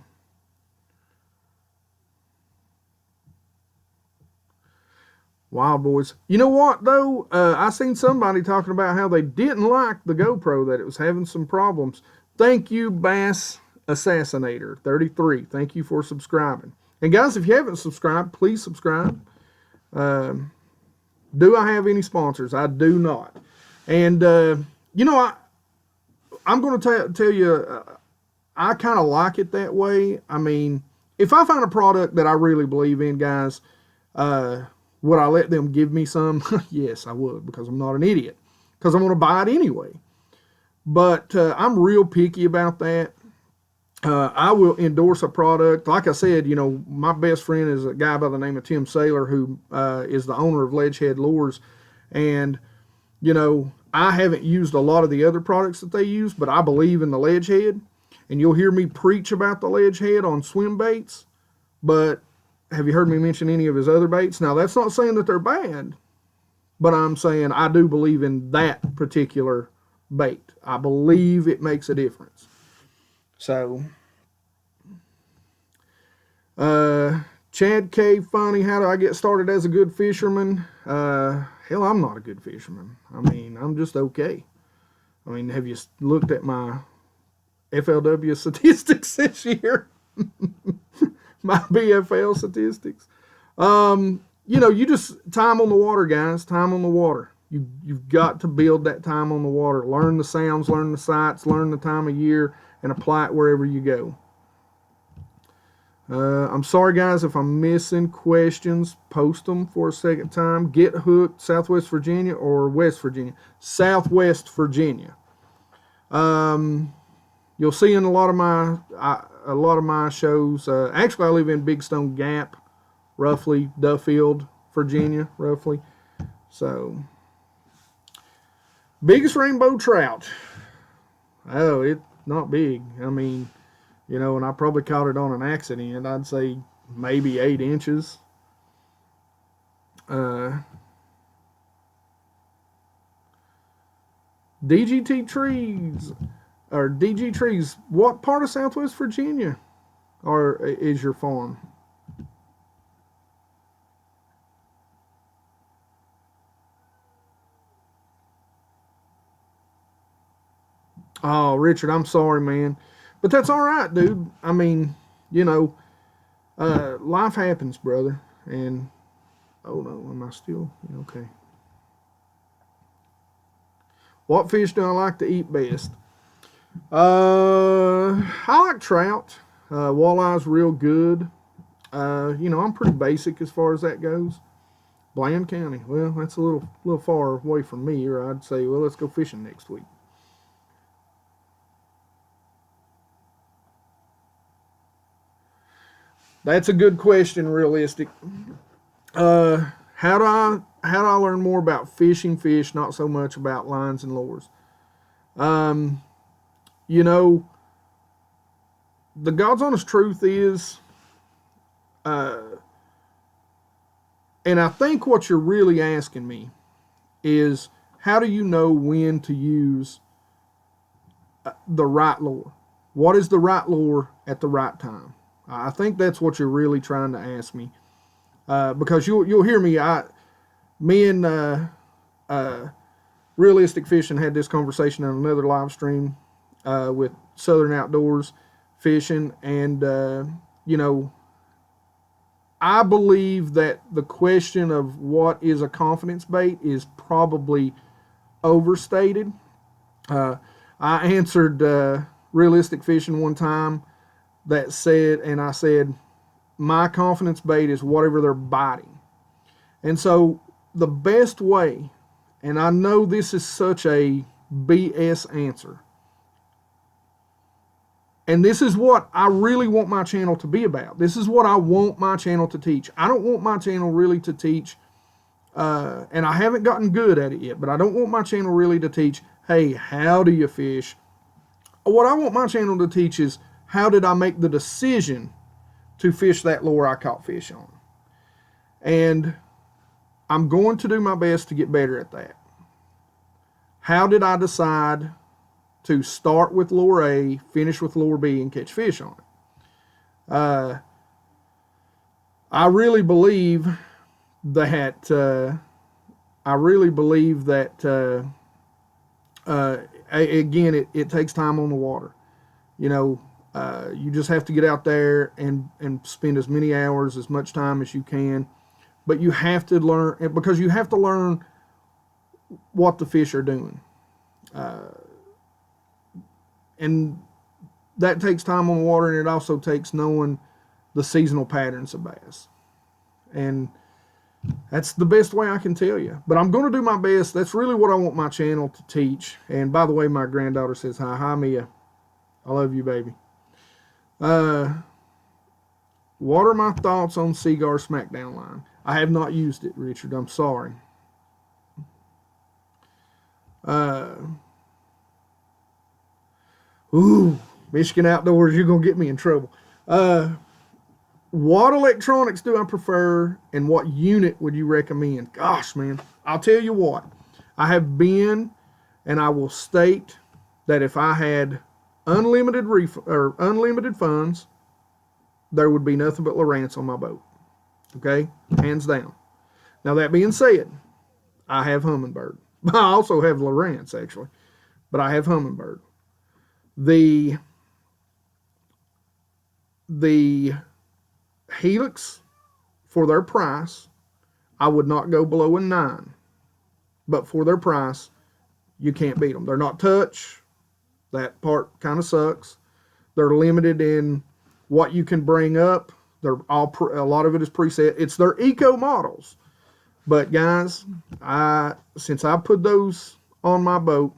Wild Boys. You know what, though? I seen somebody talking about how they didn't like the GoPro, that it was having some problems. Thank you, Bass Assassinator 33. Thank you for subscribing. And guys, if you haven't subscribed, please subscribe. Do I have any sponsors? I do not. And, you know, I'm going to tell you, I kind of like it that way. I mean, if I find a product that I really believe in, guys, Would I let them give me some? Yes, I would, because I'm not an idiot, because I'm going to buy it anyway. But I'm real picky about that. I will endorse a product. Like I said, my best friend is a guy by the name of Tim Saylor, who is the owner of Ledgehead Lures. And, I haven't used a lot of the other products that they use, but I believe in the Ledgehead. And you'll hear me preach about the Ledgehead on swim baits. But have you heard me mention any of his other baits? Now, that's not saying that they're bad, but I'm saying I do believe in that particular bait. I believe it makes a difference. So, Chad K. Funny, how do I get started as a good fisherman? Hell, I'm not a good fisherman. I mean, I'm just okay. I mean, have you looked at my FLW statistics this year? My BFL statistics. You just time on the water, guys. Time on the water. You've got to build that time on the water. Learn the sounds, learn the sights, learn the time of year, and apply it wherever you go. I'm sorry, guys, if I'm missing questions. Post them for a second time. Get hooked, Southwest Virginia or West Virginia? Southwest Virginia. You'll see in a lot of my shows. Actually, I live in Big Stone Gap, roughly Duffield, Virginia, roughly. So, biggest rainbow trout. Oh, it's not big. I mean, and I probably caught it on an accident. I'd say maybe 8 inches. DGT Trees, or DG Trees, what part of Southwest Virginia is your farm? Oh, Richard, I'm sorry, man. But that's all right, dude. I mean, life happens, brother. And, oh no, am I still? Okay. What fish do I like to eat best? I like trout. Walleye's real good. I'm pretty basic as far as that goes. Bland County. Well, that's a little far away from me, or I'd say, well, let's go fishing next week. That's a good question, realistic. How do I learn more about fishing fish, not so much about lines and lures? Um, you know, the God's honest truth is, uh, and I think what you're really asking me is, how do you know when to use the right lure? What is the right lure at the right time? I think that's what you're really trying to ask me, because you'll hear me. Me and Realistic Fishing had this conversation on another live stream with Southern Outdoors Fishing, and I believe that the question of what is a confidence bait is probably overstated. Uh, I answered Realistic Fishing one time that said, and I said, my confidence bait is whatever they're biting. And so the best way, and I know this is such a BS answer, and this is what I really want my channel to be about. This is what I want my channel to teach. I don't want my channel really to teach, and I haven't gotten good at it yet, but I don't want my channel really to teach, hey, how do you fish? What I want my channel to teach is, how did I make the decision to fish that lure I caught fish on? And I'm going to do my best to get better at that. How did I decide to start with lure A, finish with lure B, and catch fish on it? I really believe that again, it takes time on the water. You just have to get out there and spend as many hours, as much time as you can. But you have to learn, because you have to learn what the fish are doing. And that takes time on the water, and it also takes knowing the seasonal patterns of bass. And That's the best way I can tell you. But I'm going to do my best. That's really what I want my channel to teach. And by the way, my granddaughter says hi. Hi, Mia. I love you, baby. What are my thoughts on Seaguar Smackdown line? I have not used it, Richard. I'm sorry. Michigan Outdoors, you're going to get me in trouble. What electronics do I prefer, and what unit would you recommend? Gosh, man, I'll tell you what. I have been, and I will state that if I had unlimited funds, there would be nothing but Lowrance on my boat. Okay, hands down. Now that being said, I have Humminbird. I also have Lowrance actually, but I have Humminbird. The Helix, for their price, I would not go below a 9. But for their price, you can't beat them. They're not touch. That part kind of sucks. They're limited in what you can bring up. They're all a lot of it is preset. It's their eco models. But guys, since I put those on my boat,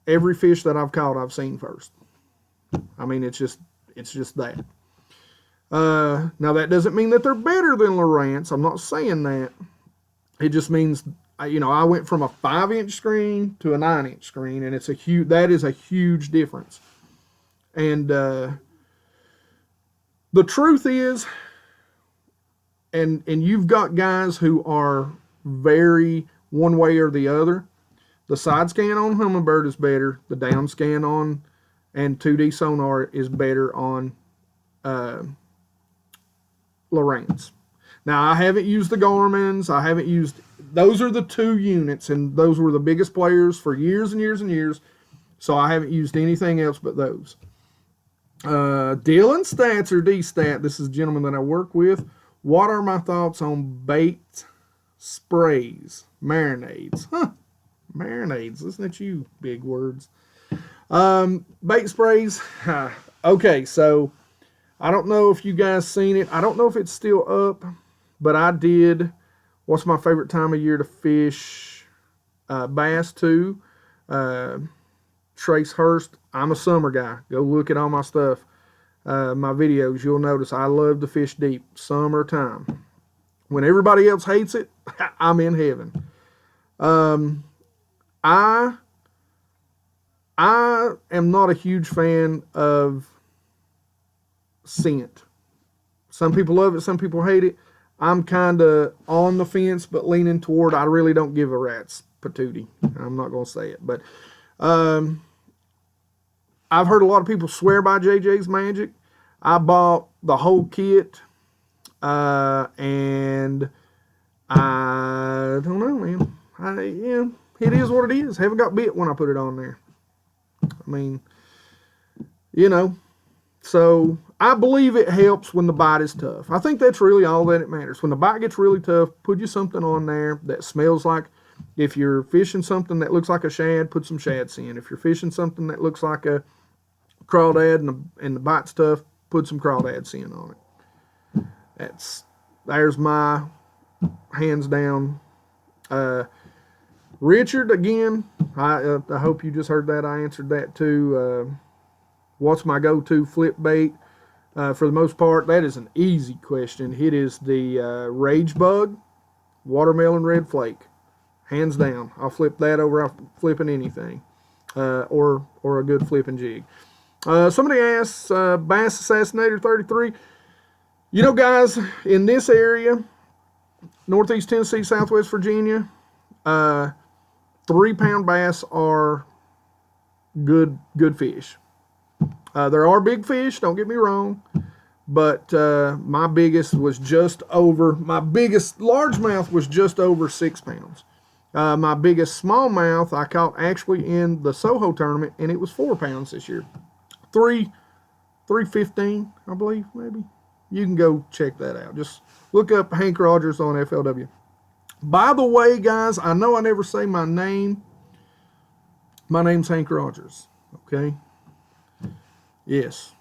every fish that I've caught, I've seen first. I mean, it's just that. Now that doesn't mean that they're better than Lowrance. I'm not saying that. It just means, I went from a 5-inch screen to a 9-inch screen, and that is a huge difference. And the truth is, and you've got guys who are very one way or the other. The side scan on Humminbird is better. The down scan on and 2D sonar is better on Lowrance. Now, I haven't used the Garmin's. Those are the 2 units, and those were the biggest players for years and years and years. So I haven't used anything else but those. Dylan Stats or D-Stat, this is a gentleman that I work with. What are my thoughts on bait sprays, marinades? Marinades, listen at you, big words. Bait sprays. Okay, so I don't know if you guys seen it. I don't know if it's still up, but I did. What's my favorite time of year to fish bass too? Trace Hurst. I'm a summer guy. Go look at all my stuff. My videos, you'll notice I love to fish deep. Summertime. When everybody else hates it, I'm in heaven. I am not a huge fan of scent. Some people love it, some people hate it. I'm kind of on the fence, but leaning toward I really don't give a rat's patootie. I'm not going to say it, but I've heard a lot of people swear by JJ's Magic. I bought the whole kit, and I don't know, man. It is what it is. Haven't got bit when I put it on there. I mean, so I believe it helps when the bite is tough. I think that's really all that it matters. When the bite gets really tough, put you something on there that smells like, if you're fishing something that looks like a shad, put some shads in. If you're fishing something that looks like a crawdad and the bite's tough, put some crawdads in on it. There's my hands down. Richard, again, I hope you just heard that. I answered that too. What's my go-to flip bait? For the most part, that is an easy question. It is the Rage Bug Watermelon Red Flake. Hands down. I'll flip that over flipping anything. Or a good flipping jig. Somebody asks, Bass Assassinator 33. Guys, in this area, Northeast Tennessee, Southwest Virginia, 3-pound bass are good fish. There are big fish, don't get me wrong, but my biggest largemouth was just over 6 pounds. My biggest smallmouth I caught actually in the Soho tournament, and it was 4 pounds this year. 315, I believe, maybe. You can go check that out. Just look up Hank Rogers on FLW. By the way, guys, I know I never say my name. My name's Hank Rogers, okay? Yes.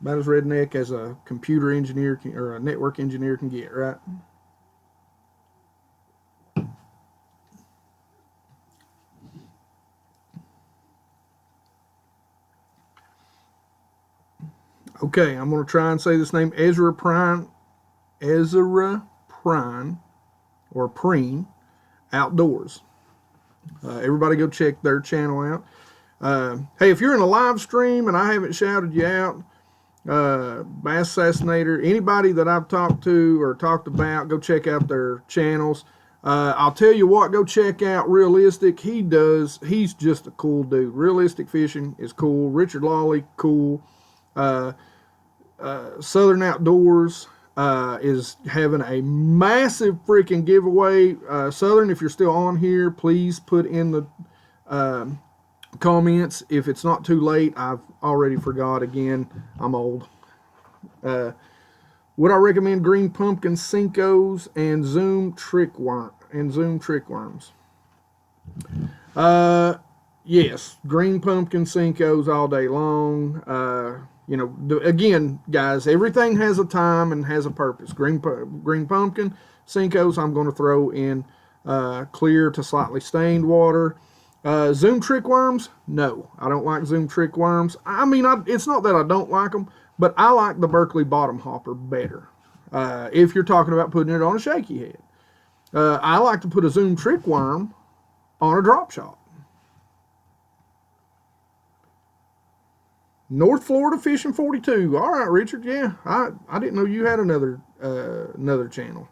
About as redneck as a computer engineer or a network engineer can get, right? Okay, I'm going to try and say this name, Ezra Prine, or Preen Outdoors. Everybody go check their channel out. Hey, if you're in a live stream and I haven't shouted you out, Bass Assassinator, anybody that I've talked to or talked about, go check out their channels. I'll tell you what, go check out Realistic. He's just a cool dude. Realistic Fishing is cool. Richard Lawley, cool. Southern Outdoors is having a massive freaking giveaway. Southern, if you're still on here, please put in the comments. If it's not too late, I've already forgot again. I'm old. Would I recommend green pumpkin Senkos and Zoom trick worms? Yes, green pumpkin Senkos all day long. Again, guys, everything has a time and has a purpose. Green pumpkin Senkos, I'm going to throw in clear to slightly stained water. Zoom trick worms, no, I don't like Zoom trick worms. I mean, it's not that I don't like them, but I like the Berkley bottom hopper better. If you're talking about putting it on a shaky head, I like to put a Zoom trick worm on a drop shot. North Florida Fishing 42. All right, Richard. Yeah, I didn't know you had another channel.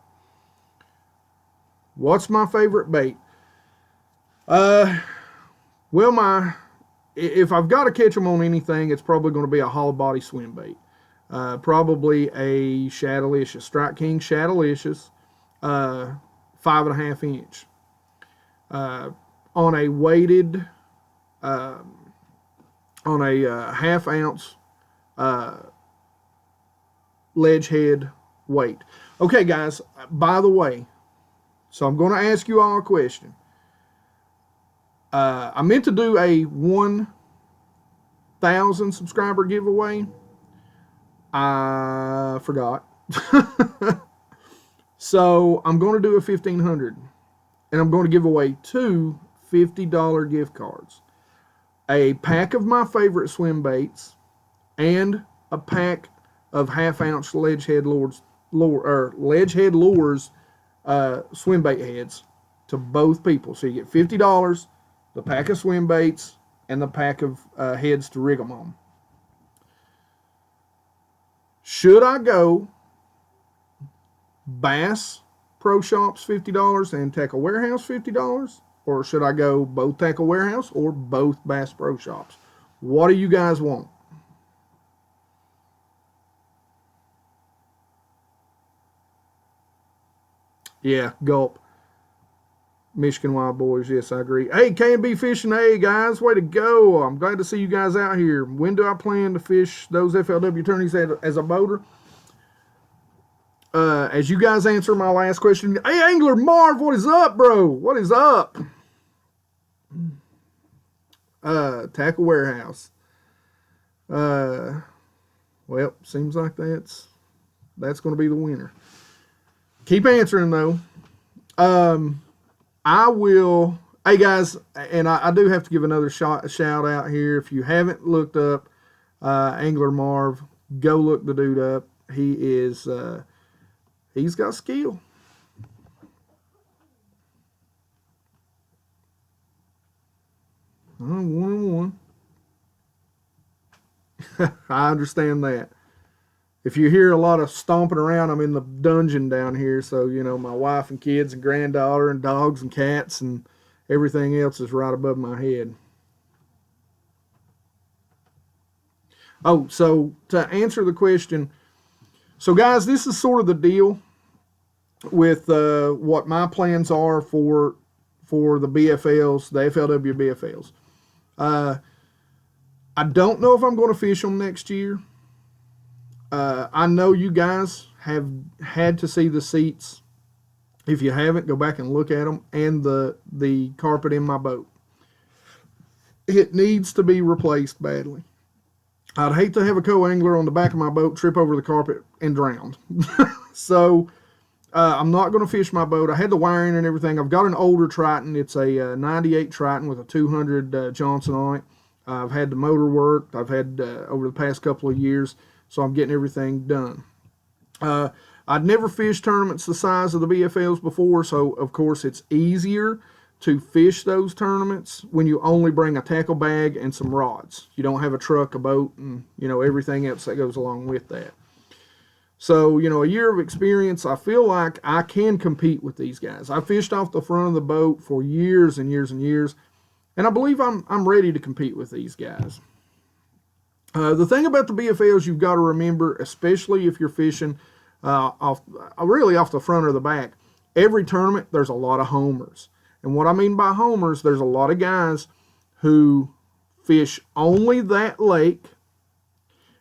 What's my favorite bait? Well, if I've got to catch them on anything, it's probably going to be a hollow body swim bait. Probably a Shadowlicious, Strike King Shadowlicious, 5.5 inch. On a weighted, on a half ounce ledge head weight. Okay, guys, by the way, so I'm going to ask you all a question. I meant to do a 1,000 subscriber giveaway. I forgot. So I'm going to do a 1,500. And I'm going to give away two $50 gift cards. A pack of my favorite swim baits and a pack of half-ounce ledge head lures swim bait heads to both people. So you get $50, the pack of swim baits, and the pack of heads to rig them on. Should I go Bass Pro Shops $50 and Tackle Warehouse $50? Or should I go both Tackle Warehouse or both Bass Pro Shops? What do you guys want? Yeah, gulp. Michigan Wild Boys, yes, I agree. Hey, K&B Fishing, hey, guys, way to go. I'm glad to see you guys out here. When do I plan to fish those FLW tourneys as a boater? As you guys answer my last question, hey, Angler Marv, what is up, bro? What is up? Tackle Warehouse. Well, seems like that's going to be the winner. Keep answering, though. I will. Hey, guys, and I do have to give another shout out here. If you haven't looked up Angler Marv, go look the dude up. He is, he's got skill. One and one. I understand that. If you hear a lot of stomping around, I'm in the dungeon down here. So, my wife and kids and granddaughter and dogs and cats and everything else is right above my head. Oh, so to answer the question, so guys, this is sort of the deal with what my plans are for the BFLs, the FLW BFLs. I don't know if I'm going to fish them next year. I know you guys have had to see the seats. If you haven't, go back and look at them, and the carpet in my boat. It needs to be replaced badly. I'd hate to have a co-angler on the back of my boat trip over the carpet and drown. So I'm not going to fish my boat. I had the wiring and everything. I've got an older Triton. It's a 98 Triton with a 200 Johnson on it. I've had the motor worked. I've had over the past couple of years, so I'm getting everything done. I'd never fished tournaments the size of the BFLs before, so of course it's easier to fish those tournaments when you only bring a tackle bag and some rods. You don't have a truck, a boat, and everything else that goes along with that. So, a year of experience, I feel like I can compete with these guys. I fished off the front of the boat for years and years and years, and I believe I'm ready to compete with these guys. The thing about the BFLs you've got to remember, especially if you're fishing really off the front or the back, every tournament there's a lot of homers. And what I mean by homers, there's a lot of guys who fish only that lake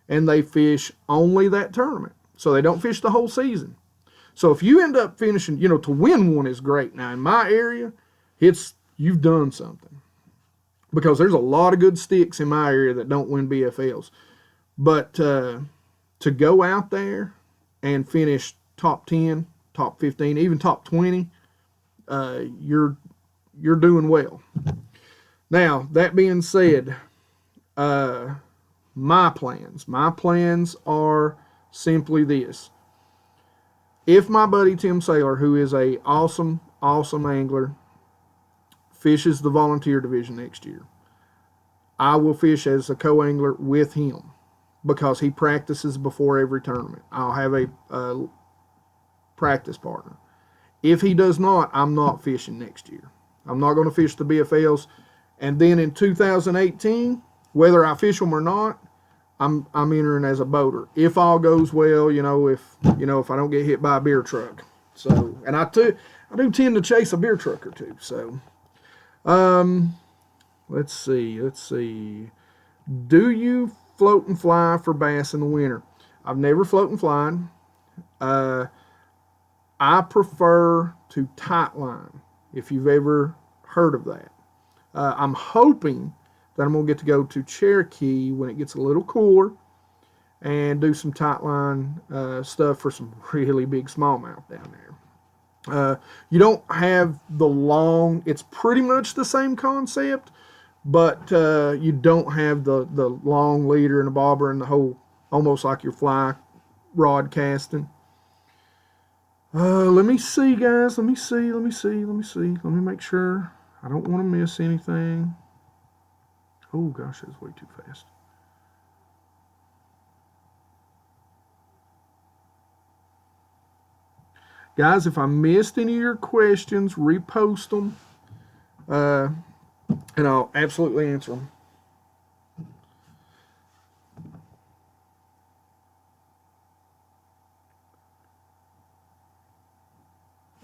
and they fish only that tournament. So they don't fish the whole season. So if you end up finishing, to win one is great. Now in my area, you've done something. Because there's a lot of good sticks in my area that don't win BFLs. But to go out there and finish top 10, top 15, even top 20, you're doing well. Now, that being said, my plans are simply this. If my buddy Tim Saylor, who is a awesome angler, fishes the volunteer division next year, I will fish as a co-angler with him because he practices before every tournament. I'll have a practice partner. If he does not, I'm not fishing next year. I'm not going to fish the BFLs. And then in 2018, whether I fish them or not, I'm entering as a boater. If all goes well, if I don't get hit by a beer truck. So, and I do tend to chase a beer truck or two. So, let's see. Do you float and fly for bass in the winter? I've never float and flied. I prefer to tightline, if you've ever heard of that. I'm hoping that I'm going to get to go to Cherokee when it gets a little cooler and do some tightline stuff for some really big smallmouth down there. You don't have the long, it's pretty much the same concept, but you don't have the long leader and the bobber and the whole, almost like your fly rod casting. Let me see, guys. Let me see. Let me make sure I don't want to miss anything. Oh, gosh, that's way too fast. Guys, if I missed any of your questions, repost them, and I'll absolutely answer them.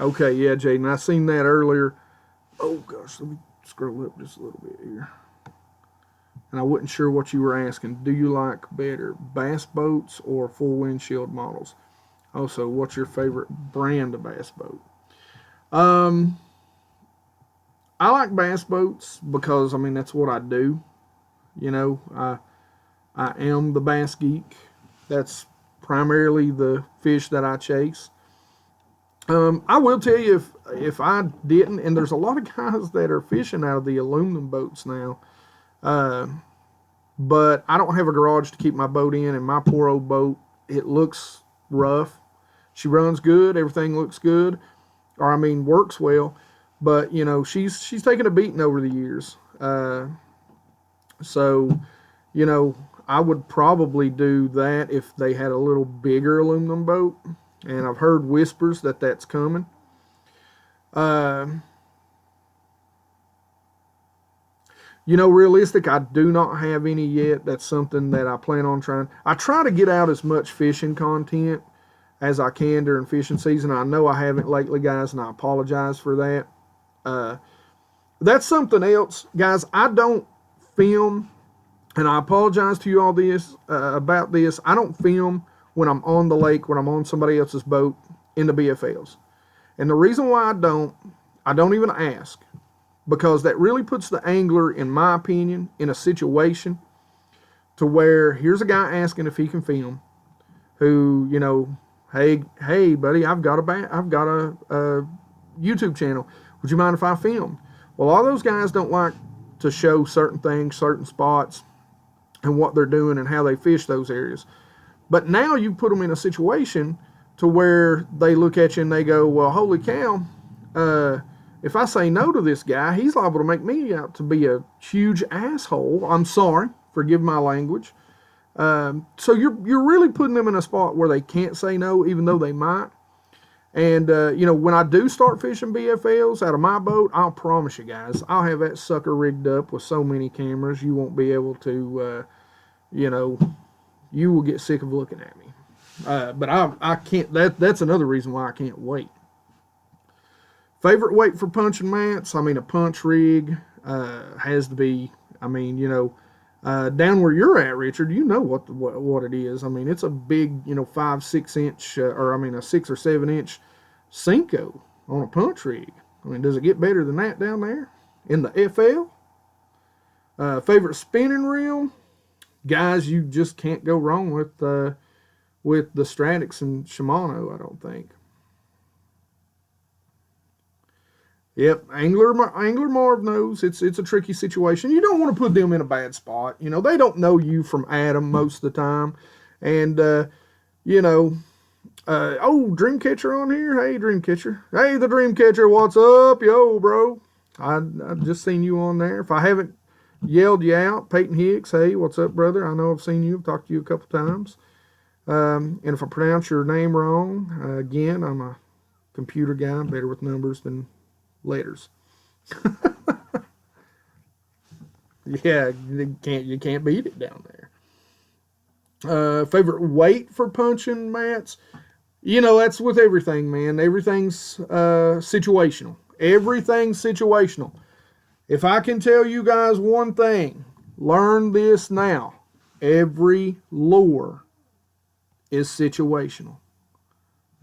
Okay, yeah, Jaden, I seen that earlier. Oh, gosh, let me scroll up just a little bit here. And I wasn't sure what you were asking. Do you like better bass boats or full windshield models? Also, what's your favorite brand of bass boat? I like bass boats because, that's what I do. I am the bass geek. That's primarily the fish that I chase. I will tell you if I didn't, and there's a lot of guys that are fishing out of the aluminum boats now, but I don't have a garage to keep my boat in, and my poor old boat, it looks rough. She runs good, everything looks good, works well, but she's taken a beating over the years. So I would probably do that if they had a little bigger aluminum boat. And I've heard whispers that that's coming. Realistic, I do not have any yet. That's something that I plan on trying. I try to get out as much fishing content as I can during fishing season. I know I haven't lately, guys, and I apologize for that. That's something else, guys. I don't film, and I apologize to you all about this. I don't film when I'm on the lake, when I'm on somebody else's boat in the BFLs. And the reason why I don't even ask, because that really puts the angler, in my opinion, in a situation to where here's a guy asking if he can film, who, you know, hey, buddy, I've got a YouTube channel. Would you mind if I filmed? Well, all those guys don't like to show certain things, certain spots, and what they're doing and how they fish those areas. But now you put them in a situation to where they look at you and they go, well, holy cow, if I say no to this guy, he's liable to make me out to be a huge asshole. I'm sorry, forgive my language. So you're really putting them in a spot where they can't say no, even though they might. And, you know, when I do start fishing BFLs out of my boat, I'll promise you guys, I'll have that sucker rigged up with so many cameras, you won't be able to, you know, you will get sick of looking at me. But I can't, that's another reason why I can't wait. Favorite weight for punching mats? I mean, a punch rig has to be, I mean, you know, down where you're at, Richard, you know what it is. I mean, it's a big, you know, 5-6 inch, or I mean, a 6 or 7 inch Senko on a punch rig. I mean, does it get better than that down there in the FL? Favorite spinning reel? Guys, you just can't go wrong with the Stratix and Shimano, I don't think. Yep, Angler Marv knows it's a tricky situation. You don't want to put them in a bad spot. You know, they don't know you from Adam most of the time. And, you know, oh, Dreamcatcher on here? Hey, Dreamcatcher. Hey, the Dreamcatcher, what's up? Yo, bro. I just seen you on there. If I haven't yelled you out, Peyton Hicks, hey, what's up, brother? I know I've seen you. I've talked to you a couple times. And if I pronounce your name wrong, again, I'm a computer guy. I'm better with numbers than letters. Yeah, you can't beat it down there. Favorite weight for punching mats? You know, that's with everything, man. Everything's situational. Everything's situational. If I can tell you guys one thing, learn this now. Every lure is situational.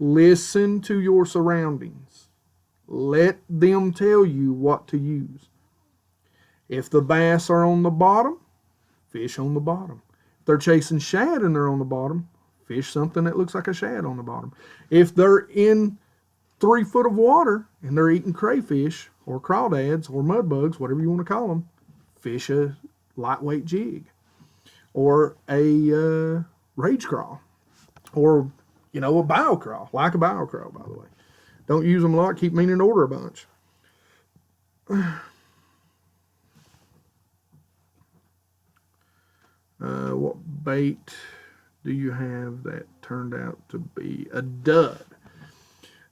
Listen to your surroundings. Let them tell you what to use. If the bass are on the bottom, fish on the bottom. If they're chasing shad and they're on the bottom, fish something that looks like a shad on the bottom. If they're in 3 foot of water and they're eating crayfish or crawdads or mud bugs, whatever you want to call them, fish a lightweight jig or a rage crawl or, you know, a bio crawl, like a bio crawl, by the way. Don't use them a lot. Keep meaning to order a bunch. What bait do you have that turned out to be a dud?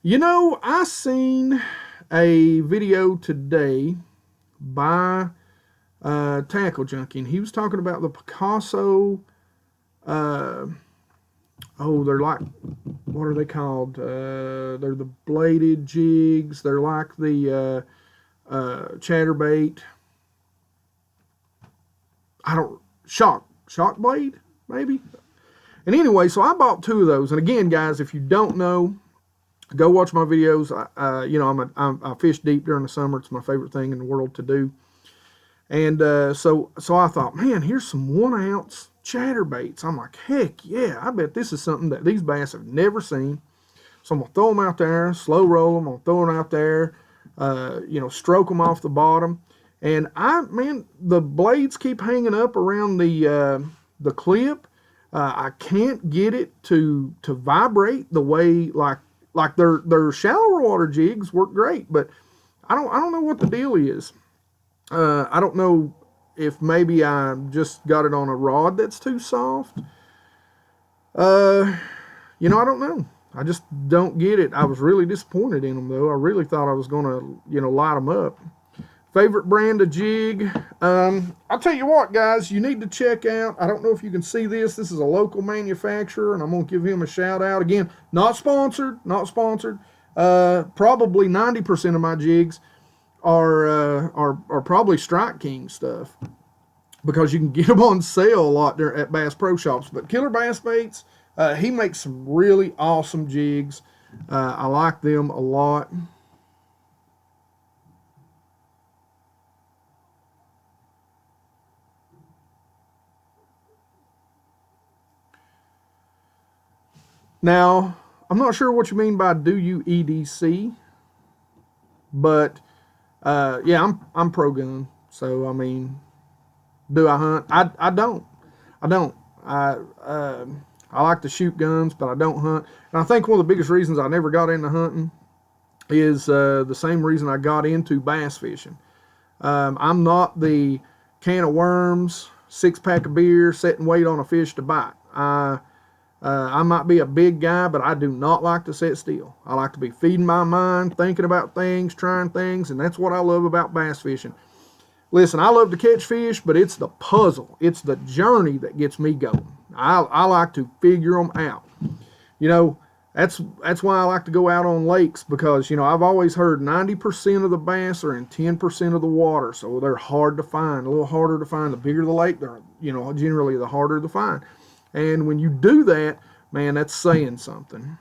You know, I seen a video today by Tackle Junkie, and he was talking about the Picasso. They're like, what are they called? They're the bladed jigs. They're like the chatterbait. Shock blade, maybe. And anyway, so I bought 2 of those. And again, guys, if you don't know, go watch my videos. You know, I fish deep during the summer. It's my favorite thing in the world to do. And so I thought, man, here's some 1 ounce chatterbaits. I'm like, heck yeah, I bet this is something that these bass have never seen. So I'm going to throw them out there, slow roll them. I'm going to throw them out there, you know, stroke them off the bottom. And the blades keep hanging up around the clip. I can't get it to vibrate the way like their shallower water jigs work great, but I don't know what the deal is. I don't know if maybe I just got it on a rod that's too soft. You know, I don't know. I just don't get it. I was really disappointed in them, though. I really thought I was going to, you know, light them up. Favorite brand of jig? I'll tell you what, guys, you need to check out. I don't know if you can see this. This is a local manufacturer, and I'm going to give him a shout out. Again, not sponsored. Probably 90% of my jigs are probably Strike King stuff, because you can get them on sale a lot there at Bass Pro Shops. But Killer Bass Baits, he makes some really awesome jigs. I like them a lot. Now, I'm not sure what you mean by do you EDC, but yeah, I'm pro gun. So I mean, do I hunt? I don't. I don't. I like to shoot guns, but I don't hunt. And I think one of the biggest reasons I never got into hunting is the same reason I got into bass fishing. I'm not the can of worms, 6-pack of beer, sit and wait on a fish to bite. I might be a big guy, but I do not like to sit still. I like to be feeding my mind, thinking about things, trying things, and that's what I love about bass fishing. Listen, I love to catch fish, but it's the puzzle. It's the journey that gets me going. I like to figure them out. You know, that's why I like to go out on lakes because, you know, I've always heard 90% of the bass are in 10% of the water, so they're hard to find, a little harder to find. The bigger the lake, they're, you know, generally the harder to find. And when you do that, man, that's saying something,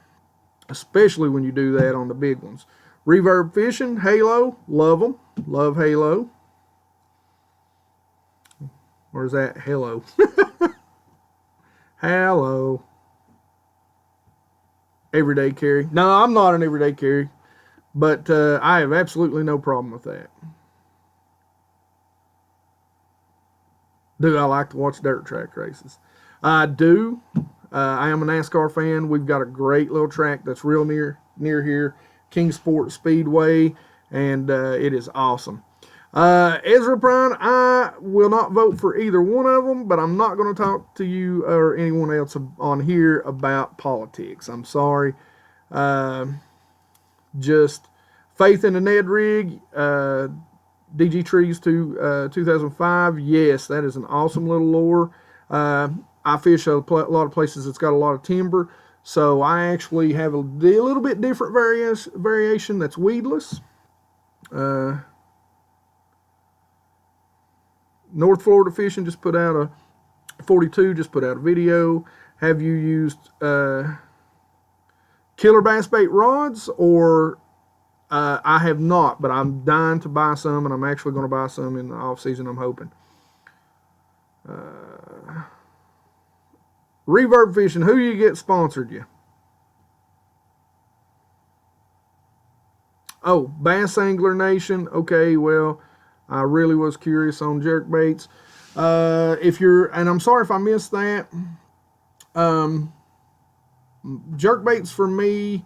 especially when you do that on the big ones. Reverb fishing, Halo, love them. Love Halo. Where's that? Hello. Hello. Everyday carry. No, I'm not an everyday carry, but I have absolutely no problem with that. Do I like to watch dirt track races? I do. I am a NASCAR fan. We've got a great little track that's real near here, Kingsport Speedway, and it is awesome. Ezra Prime, I will not vote for either one of them, but I'm not going to talk to you or anyone else on here about politics. I'm sorry. Just faith in the Ned rig, DG Trees to 2005. Yes, that is an awesome little lure. I fish a lot of places that's got a lot of timber, so I actually have a little bit different variation that's weedless. North Florida Fishing just put out a 42, just put out a video. Have you used killer bass bait rods? Or I have not, but I'm dying to buy some, and I'm actually going to buy some in the off season, I'm hoping. Reverb fishing, who you get sponsored you? Oh, Bass Angler Nation. Okay, well, I really was curious on jerk baits. If you're, and I'm sorry if I missed that. Jerk baits for me,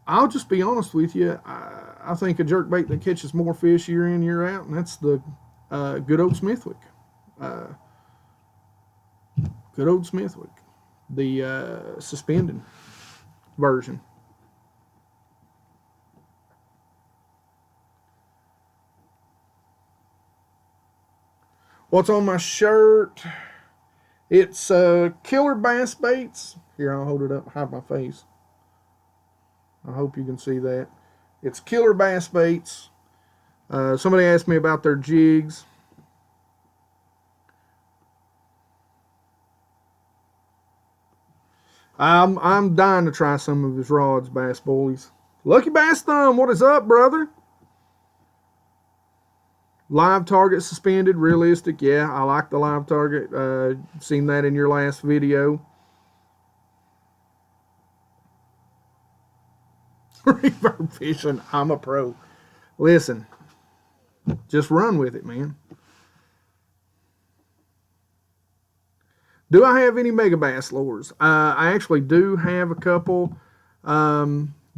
I'll just be honest with you. I think a jerk bait that catches more fish year in, year out, and that's the good old Smithwick. Good old Smithwick. The suspended version. What's on my shirt? It's Killer Bass Baits. Here, I'll hold it up, hide my face. I hope you can see that. It's Killer Bass Baits. Somebody asked me about their jigs. I'm dying to try some of his rods, Bass Boys. Lucky Bass Thumb, what is up, brother? Live target suspended, realistic. Yeah, I like the live target. Seen that in your last video. Reverb fishing, I'm a pro. Listen, just run with it, man. Do I have any Megabass lures? I actually do have a couple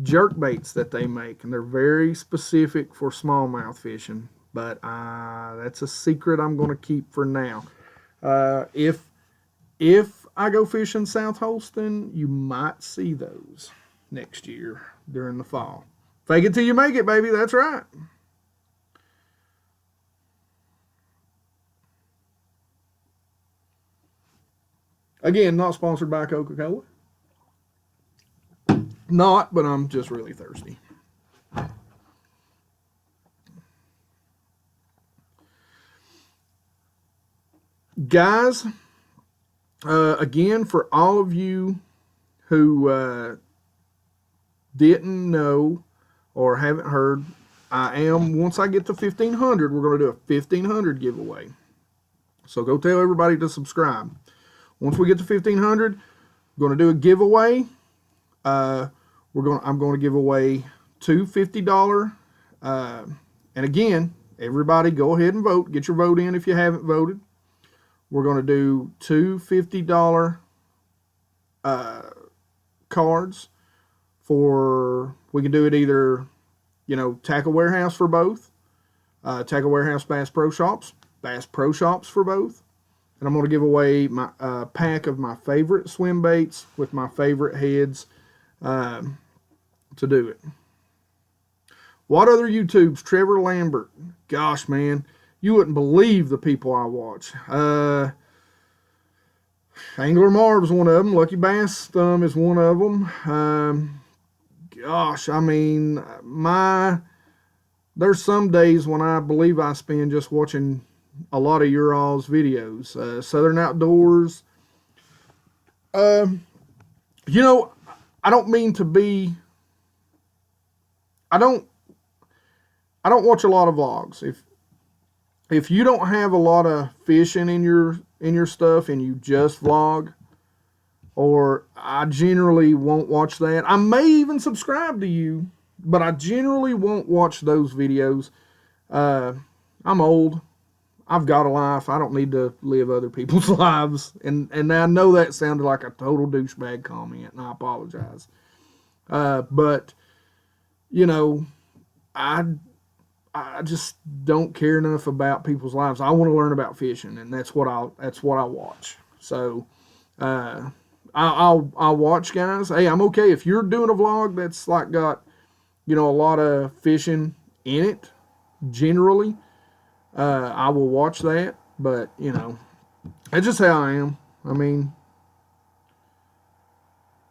jerk baits that they make, and they're very specific for smallmouth fishing. But that's a secret I'm going to keep for now. If I go fishing South Holston, you might see those next year during the fall. Fake it till you make it, baby. That's right. Again, not sponsored by Coca-Cola. Not, but I'm just really thirsty. Guys, again, for all of you who didn't know or haven't heard, once I get to 1,500, we're going to do a 1,500 giveaway. So go tell everybody to subscribe. Once we get to 1,500, we're going to do a giveaway. I'm going to give away two $50. And again, everybody go ahead and vote. Get your vote in if you haven't voted. We're going to do two $50 cards we can do it either, Tackle Warehouse for both, Tackle Warehouse Bass Pro Shops, Bass Pro Shops for both. And I'm going to give away my pack of my favorite swim baits with my favorite heads to do it. What other YouTubes? Trevor Lambert. Gosh, man, you wouldn't believe the people I watch. Angler Marv's one of them. Lucky Bass Thumb is one of them. Gosh, I mean, there's some days when I believe I spend just watching a lot of your all's videos. Southern Outdoors. I don't mean to be. I don't watch a lot of vlogs. If you don't have a lot of fishing in your stuff and you just vlog, or I generally won't watch that. I may even subscribe to you, but I generally won't watch those videos. I'm old. I've got a life. I don't need to live other people's lives. And I know that sounded like a total douchebag comment, and I apologize. But, I just don't care enough about people's lives. I want to learn about fishing, and that's what I watch. So, I'll watch, guys. Hey, I'm okay if you're doing a vlog that's like got, a lot of fishing in it. Generally, I will watch that. But that's just how I am. I mean,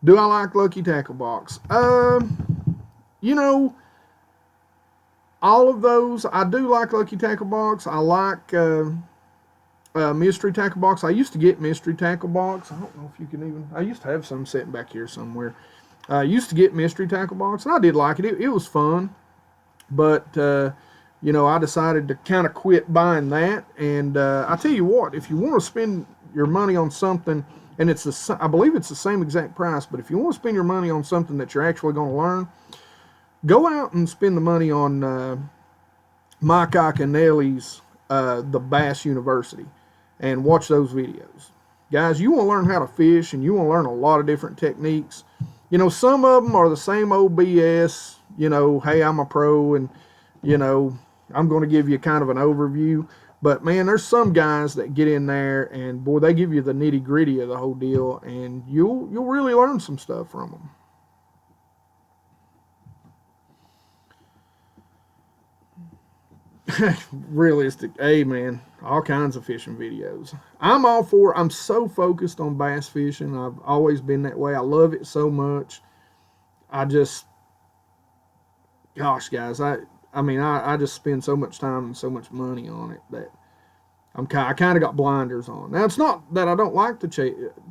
do I like Lucky Tackle Box? All of those, I do like Lucky Tackle Box. I like Mystery Tackle Box. I used to get Mystery Tackle Box. I don't know if you can even. I used to have some sitting back here somewhere. I used to get Mystery Tackle Box, and I did like it. It was fun, but I decided to kind of quit buying that. And I tell you what, if you want to spend your money on something, and I believe it's the same exact price, but if you want to spend your money on something that you're actually going to learn, go out and spend the money on Mike Iaconelli's The Bass University and watch those videos. Guys, you want to learn how to fish, and you want to learn a lot of different techniques. Some of them are the same old BS, hey, I'm a pro, and, I'm going to give you kind of an overview. But, man, there's some guys that get in there, and, boy, they give you the nitty-gritty of the whole deal, and you'll really learn some stuff from them. Realistic. Hey, man, all kinds of fishing videos. I'm so focused on bass fishing. I've always been that way. I love it so much. Gosh, guys, I just spend so much time and so much money on it that I kind of got blinders on. Now, it's not that I don't like to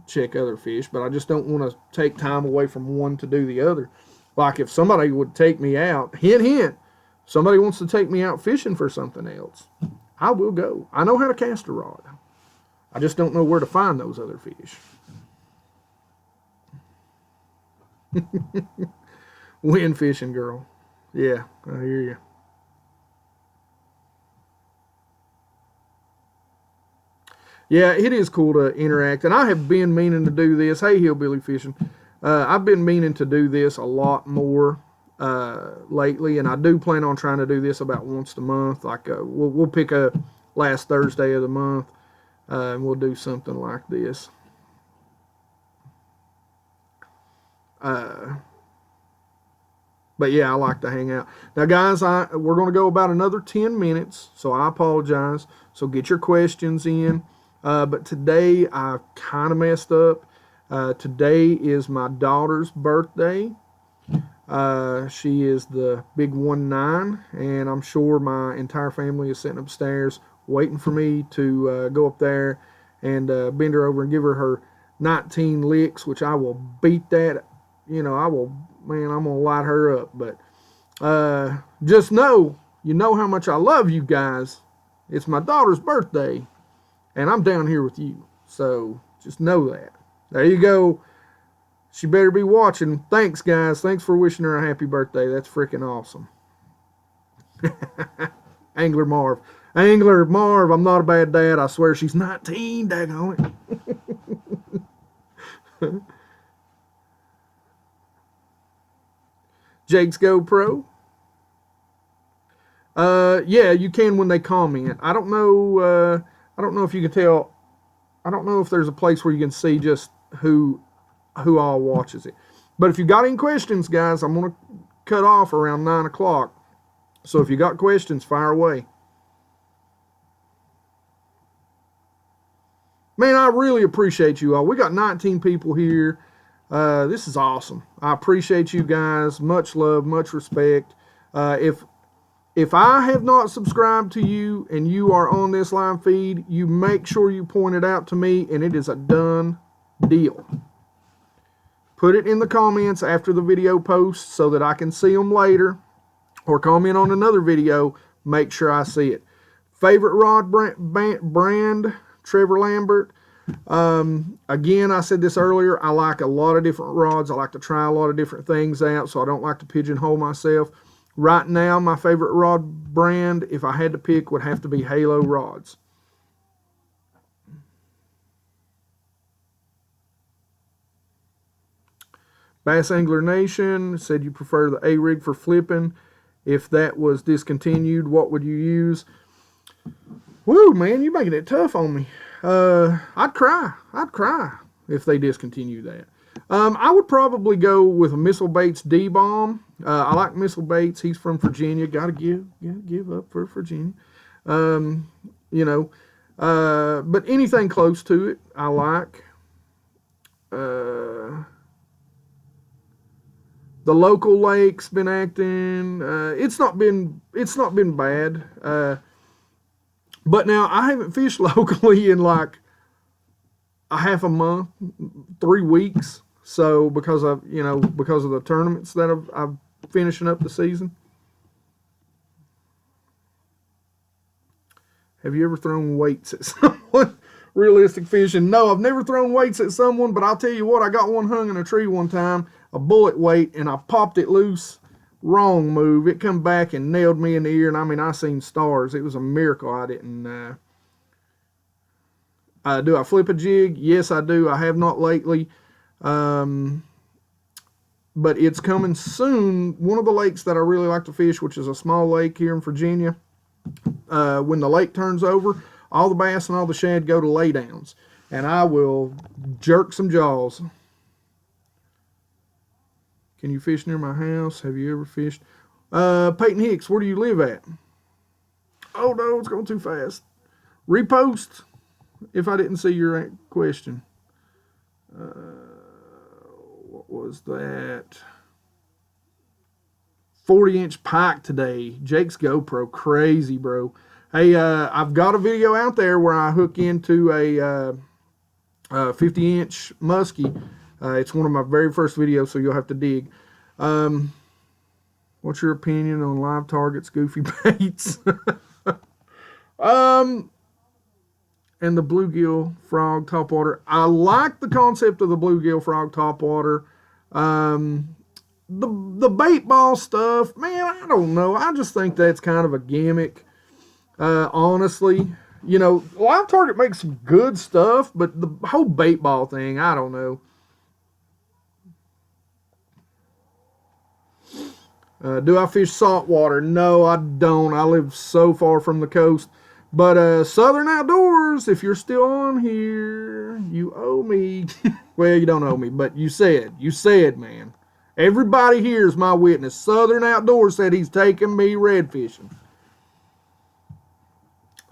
check other fish, but I just don't want to take time away from one to do the other. Like if somebody would take me out, hint, somebody wants to take me out fishing for something else, I will go. I know how to cast a rod. I just don't know where to find those other fish. Wind fishing girl. Yeah, I hear you. Yeah, it is cool to interact, and I have been meaning to do this. Hey, hillbilly fishing. I've been meaning to do this a lot more lately, and I do plan on trying to do this about once a month. Like we'll pick a last Thursday of the month, and we'll do something like this. But yeah, I like to hang out. Now, guys, we're going to go about another 10 minutes, so I apologize. So get your questions in. But today I kind of messed up. Today is my daughter's birthday. She is the big 1-9, and I'm sure my entire family is sitting upstairs waiting for me to go up there and bend her over and give her 19 licks, which I will beat that. I'm going to light her up. But just know, how much I love you guys. It's my daughter's birthday, and I'm down here with you. So just know that. There you go. She better be watching. Thanks, guys. Thanks for wishing her a happy birthday. That's freaking awesome. Angler Marv. Angler Marv, I'm not a bad dad. I swear she's 19. Daggone it. Jake's GoPro. Yeah, you can when they comment. I don't know. I don't know if you can tell. I don't know if there's a place where you can see just who all watches it. But if you got any questions, guys, I'm gonna cut off around 9 o'clock. So if you got questions, fire away. Man, I really appreciate you all. We got 19 people here. This is awesome. I appreciate you guys. Much love, much respect. If I have not subscribed to you and you are on this live feed, you make sure you point it out to me, and it is a done deal. Put it in the comments after the video posts so that I can see them later, or comment on another video. Make sure I see it. Favorite rod brand, Trevor Lambert. Again, I said this earlier, I like a lot of different rods. I like to try a lot of different things out, so I don't like to pigeonhole myself. Right now, my favorite rod brand, if I had to pick, would have to be Halo rods. Bass Angler Nation said you prefer the A-Rig for flipping. If that was discontinued, what would you use? Woo, man, you're making it tough on me. I'd cry if they discontinue that. I would probably go with a Missile Baits D-Bomb. I like Missile Baits. He's from Virginia. Gotta give up for Virginia. You know, but anything close to it, I like. The local lake's been acting. It's not been bad. But now I haven't fished locally in like a half a month, 3 weeks. So because of the tournaments that I'm finishing up the season. Have you ever thrown weights at someone? Realistic fishing. No, I've never thrown weights at someone, but I'll tell you what, I got one hung in a tree one time, a bullet weight, and I popped it loose. Wrong move. It come back and nailed me in the ear, and I mean, I seen stars. It was a miracle I didn't. Do I flip a jig? Yes, I do. I have not lately. But it's coming soon. One of the lakes that I really like to fish, which is a small lake here in Virginia, when the lake turns over, all the bass and all the shad go to laydowns, and I will jerk some jaws. Can you fish near my house? Have you ever fished? Peyton Hicks, where do you live at? Oh no, it's going too fast. Repost if I didn't see your question. What was that? 40-inch pike today. Jake's GoPro. Crazy, bro. Hey, I've got a video out there where I hook into a 50-inch muskie. It's one of my very first videos, so you'll have to dig. What's your opinion on live targets, goofy baits? And the bluegill frog topwater. I like the concept of the bluegill frog topwater. The bait ball stuff, man, I don't know. I just think that's kind of a gimmick. Honestly, you know, live target makes some good stuff, but the whole bait ball thing, I don't know. Do I fish saltwater? No, I don't. I live so far from the coast. But Southern Outdoors, if you're still on here, you owe me. Well, you don't owe me, but you said, man. Everybody here is my witness. Southern Outdoors said he's taking me red fishing.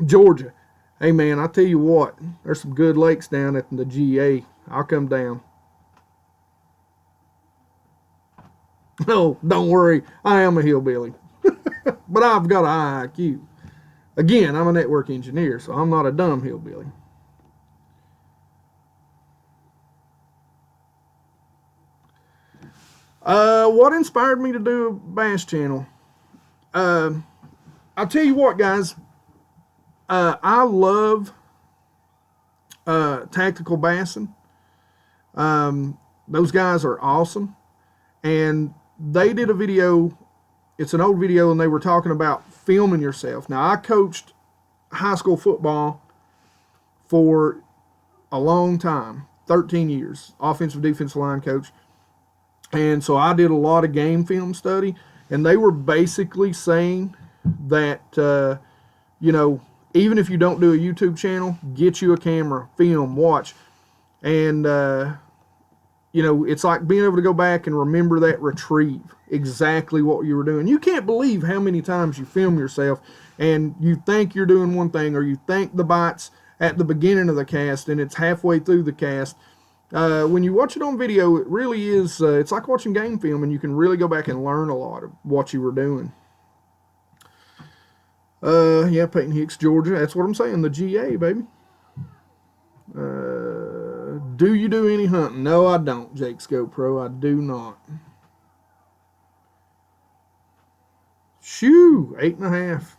Georgia. Hey, man, I tell you what. There's some good lakes down at the GA. I'll come down. Oh, don't worry. I am a hillbilly. But I've got a high IQ. Again, I'm a network engineer, so I'm not a dumb hillbilly. What inspired me to do a bass channel? I'll tell you what, guys. I love tactical bassing. those guys are awesome. And they did a video, it's an old video, and they were talking about filming yourself. Now, I coached high school football for a long time, 13 years, offensive defensive line coach. And so I did a lot of game film study, and they were basically saying that, you know, even if you don't do a YouTube channel, get you a camera, film, watch. And, you know, it's like being able to go back and remember that retrieve exactly what you were doing. You can't believe how many times you film yourself and you think you're doing one thing, or you think the bite's at the beginning of the cast and it's halfway through the cast. When you watch it on video, it really is, it's like watching game film, and you can really go back and learn a lot of what you were doing. Yeah, Peyton Hicks, Georgia. That's what I'm saying, the GA, baby. Do you do any hunting? No, I don't, Jake's GoPro. I do not. Shoo, 8.5.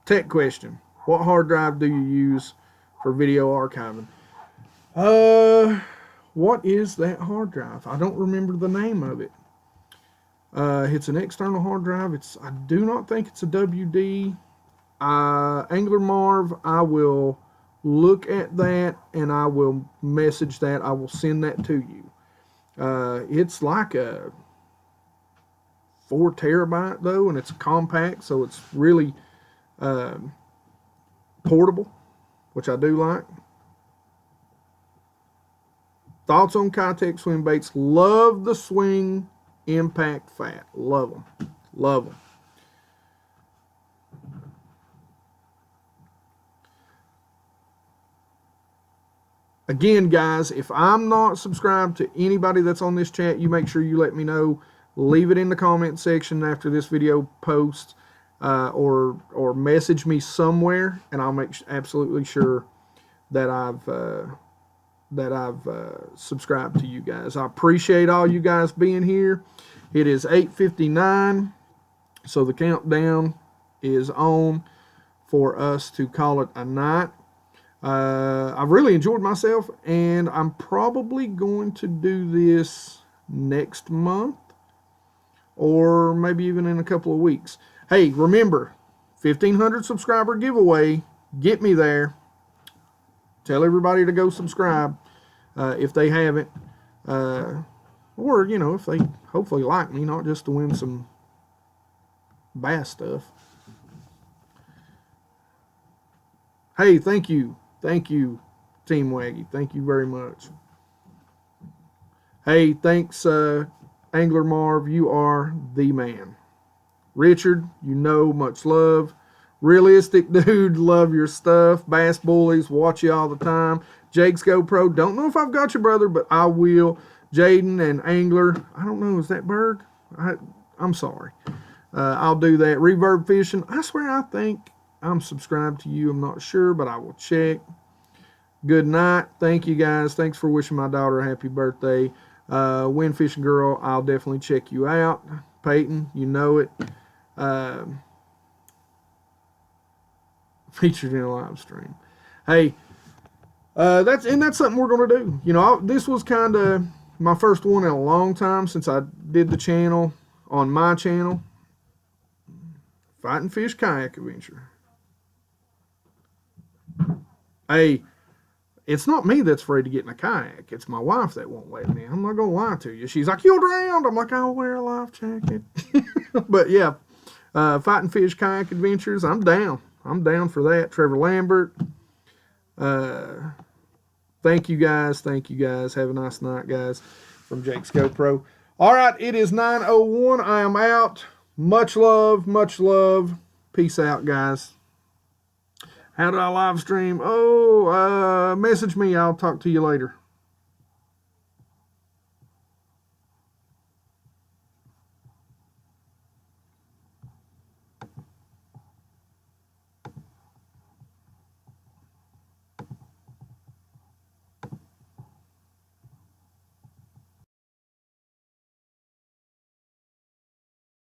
Tech question. What hard drive do you use for video archiving? What is that hard drive? I don't remember the name of it. It's an external hard drive. I do not think it's a WD. Angler Marv, I will look at that and I will message that. I will send that to you. It's like a 4 terabyte though, and it's compact, so it's really portable, which I do like. Thoughts on Keitech swim baits? Love the Swing Impact Fat. Love them. Love them. Again, guys, if I'm not subscribed to anybody that's on this chat, you make sure you let me know. Leave it in the comment section after this video posts, or message me somewhere, and I'll make absolutely sure that I've subscribed to you guys. I appreciate all you guys being here. It is 8:59, so the countdown is on for us to call it a night. I've really enjoyed myself, and I'm probably going to do this next month, or maybe even in a couple of weeks. Hey, remember, 1,500 subscriber giveaway. Get me there. Tell everybody to go subscribe if they haven't. Or, you know, if they hopefully like me, not just to win some bass stuff. Hey, thank you. Thank you, Team Waggy. Thank you very much. Hey, thanks, Angler Marv. You are the man. Richard, you know, much love. Realistic dude, love your stuff. Bass Bullies, watch you all the time. Jake's GoPro, don't know if I've got you, brother, but I will. Jaden and Angler, I don't know, is that Berg? I'm sorry. I'll do that. Reverb Fishing, I swear I think I'm subscribed to you. I'm not sure, but I will check. Good night. Thank you, guys. Thanks for wishing my daughter a happy birthday. Wind Fishing Girl, I'll definitely check you out. Peyton, you know it. Featured in a live stream. Hey, that's something we're going to do. You know, this was kind of my first one in a long time since I did the channel on my channel. Fighting Fish Kayak Adventure. Hey, it's not me that's afraid to get in a kayak. It's my wife that won't let me. I'm not going to lie to you. She's like, you'll drown. I'm like, I'll wear a life jacket. But yeah, Fighting Fish Kayak Adventures, I'm down. I'm down for that. Trevor Lambert. Thank you guys. Thank you guys. Have a nice night, guys. From Jake's GoPro. All right, it is 9:01. I am out. Much love. Much love. Peace out, guys. How did I live stream? Oh, message me. I'll talk to you later.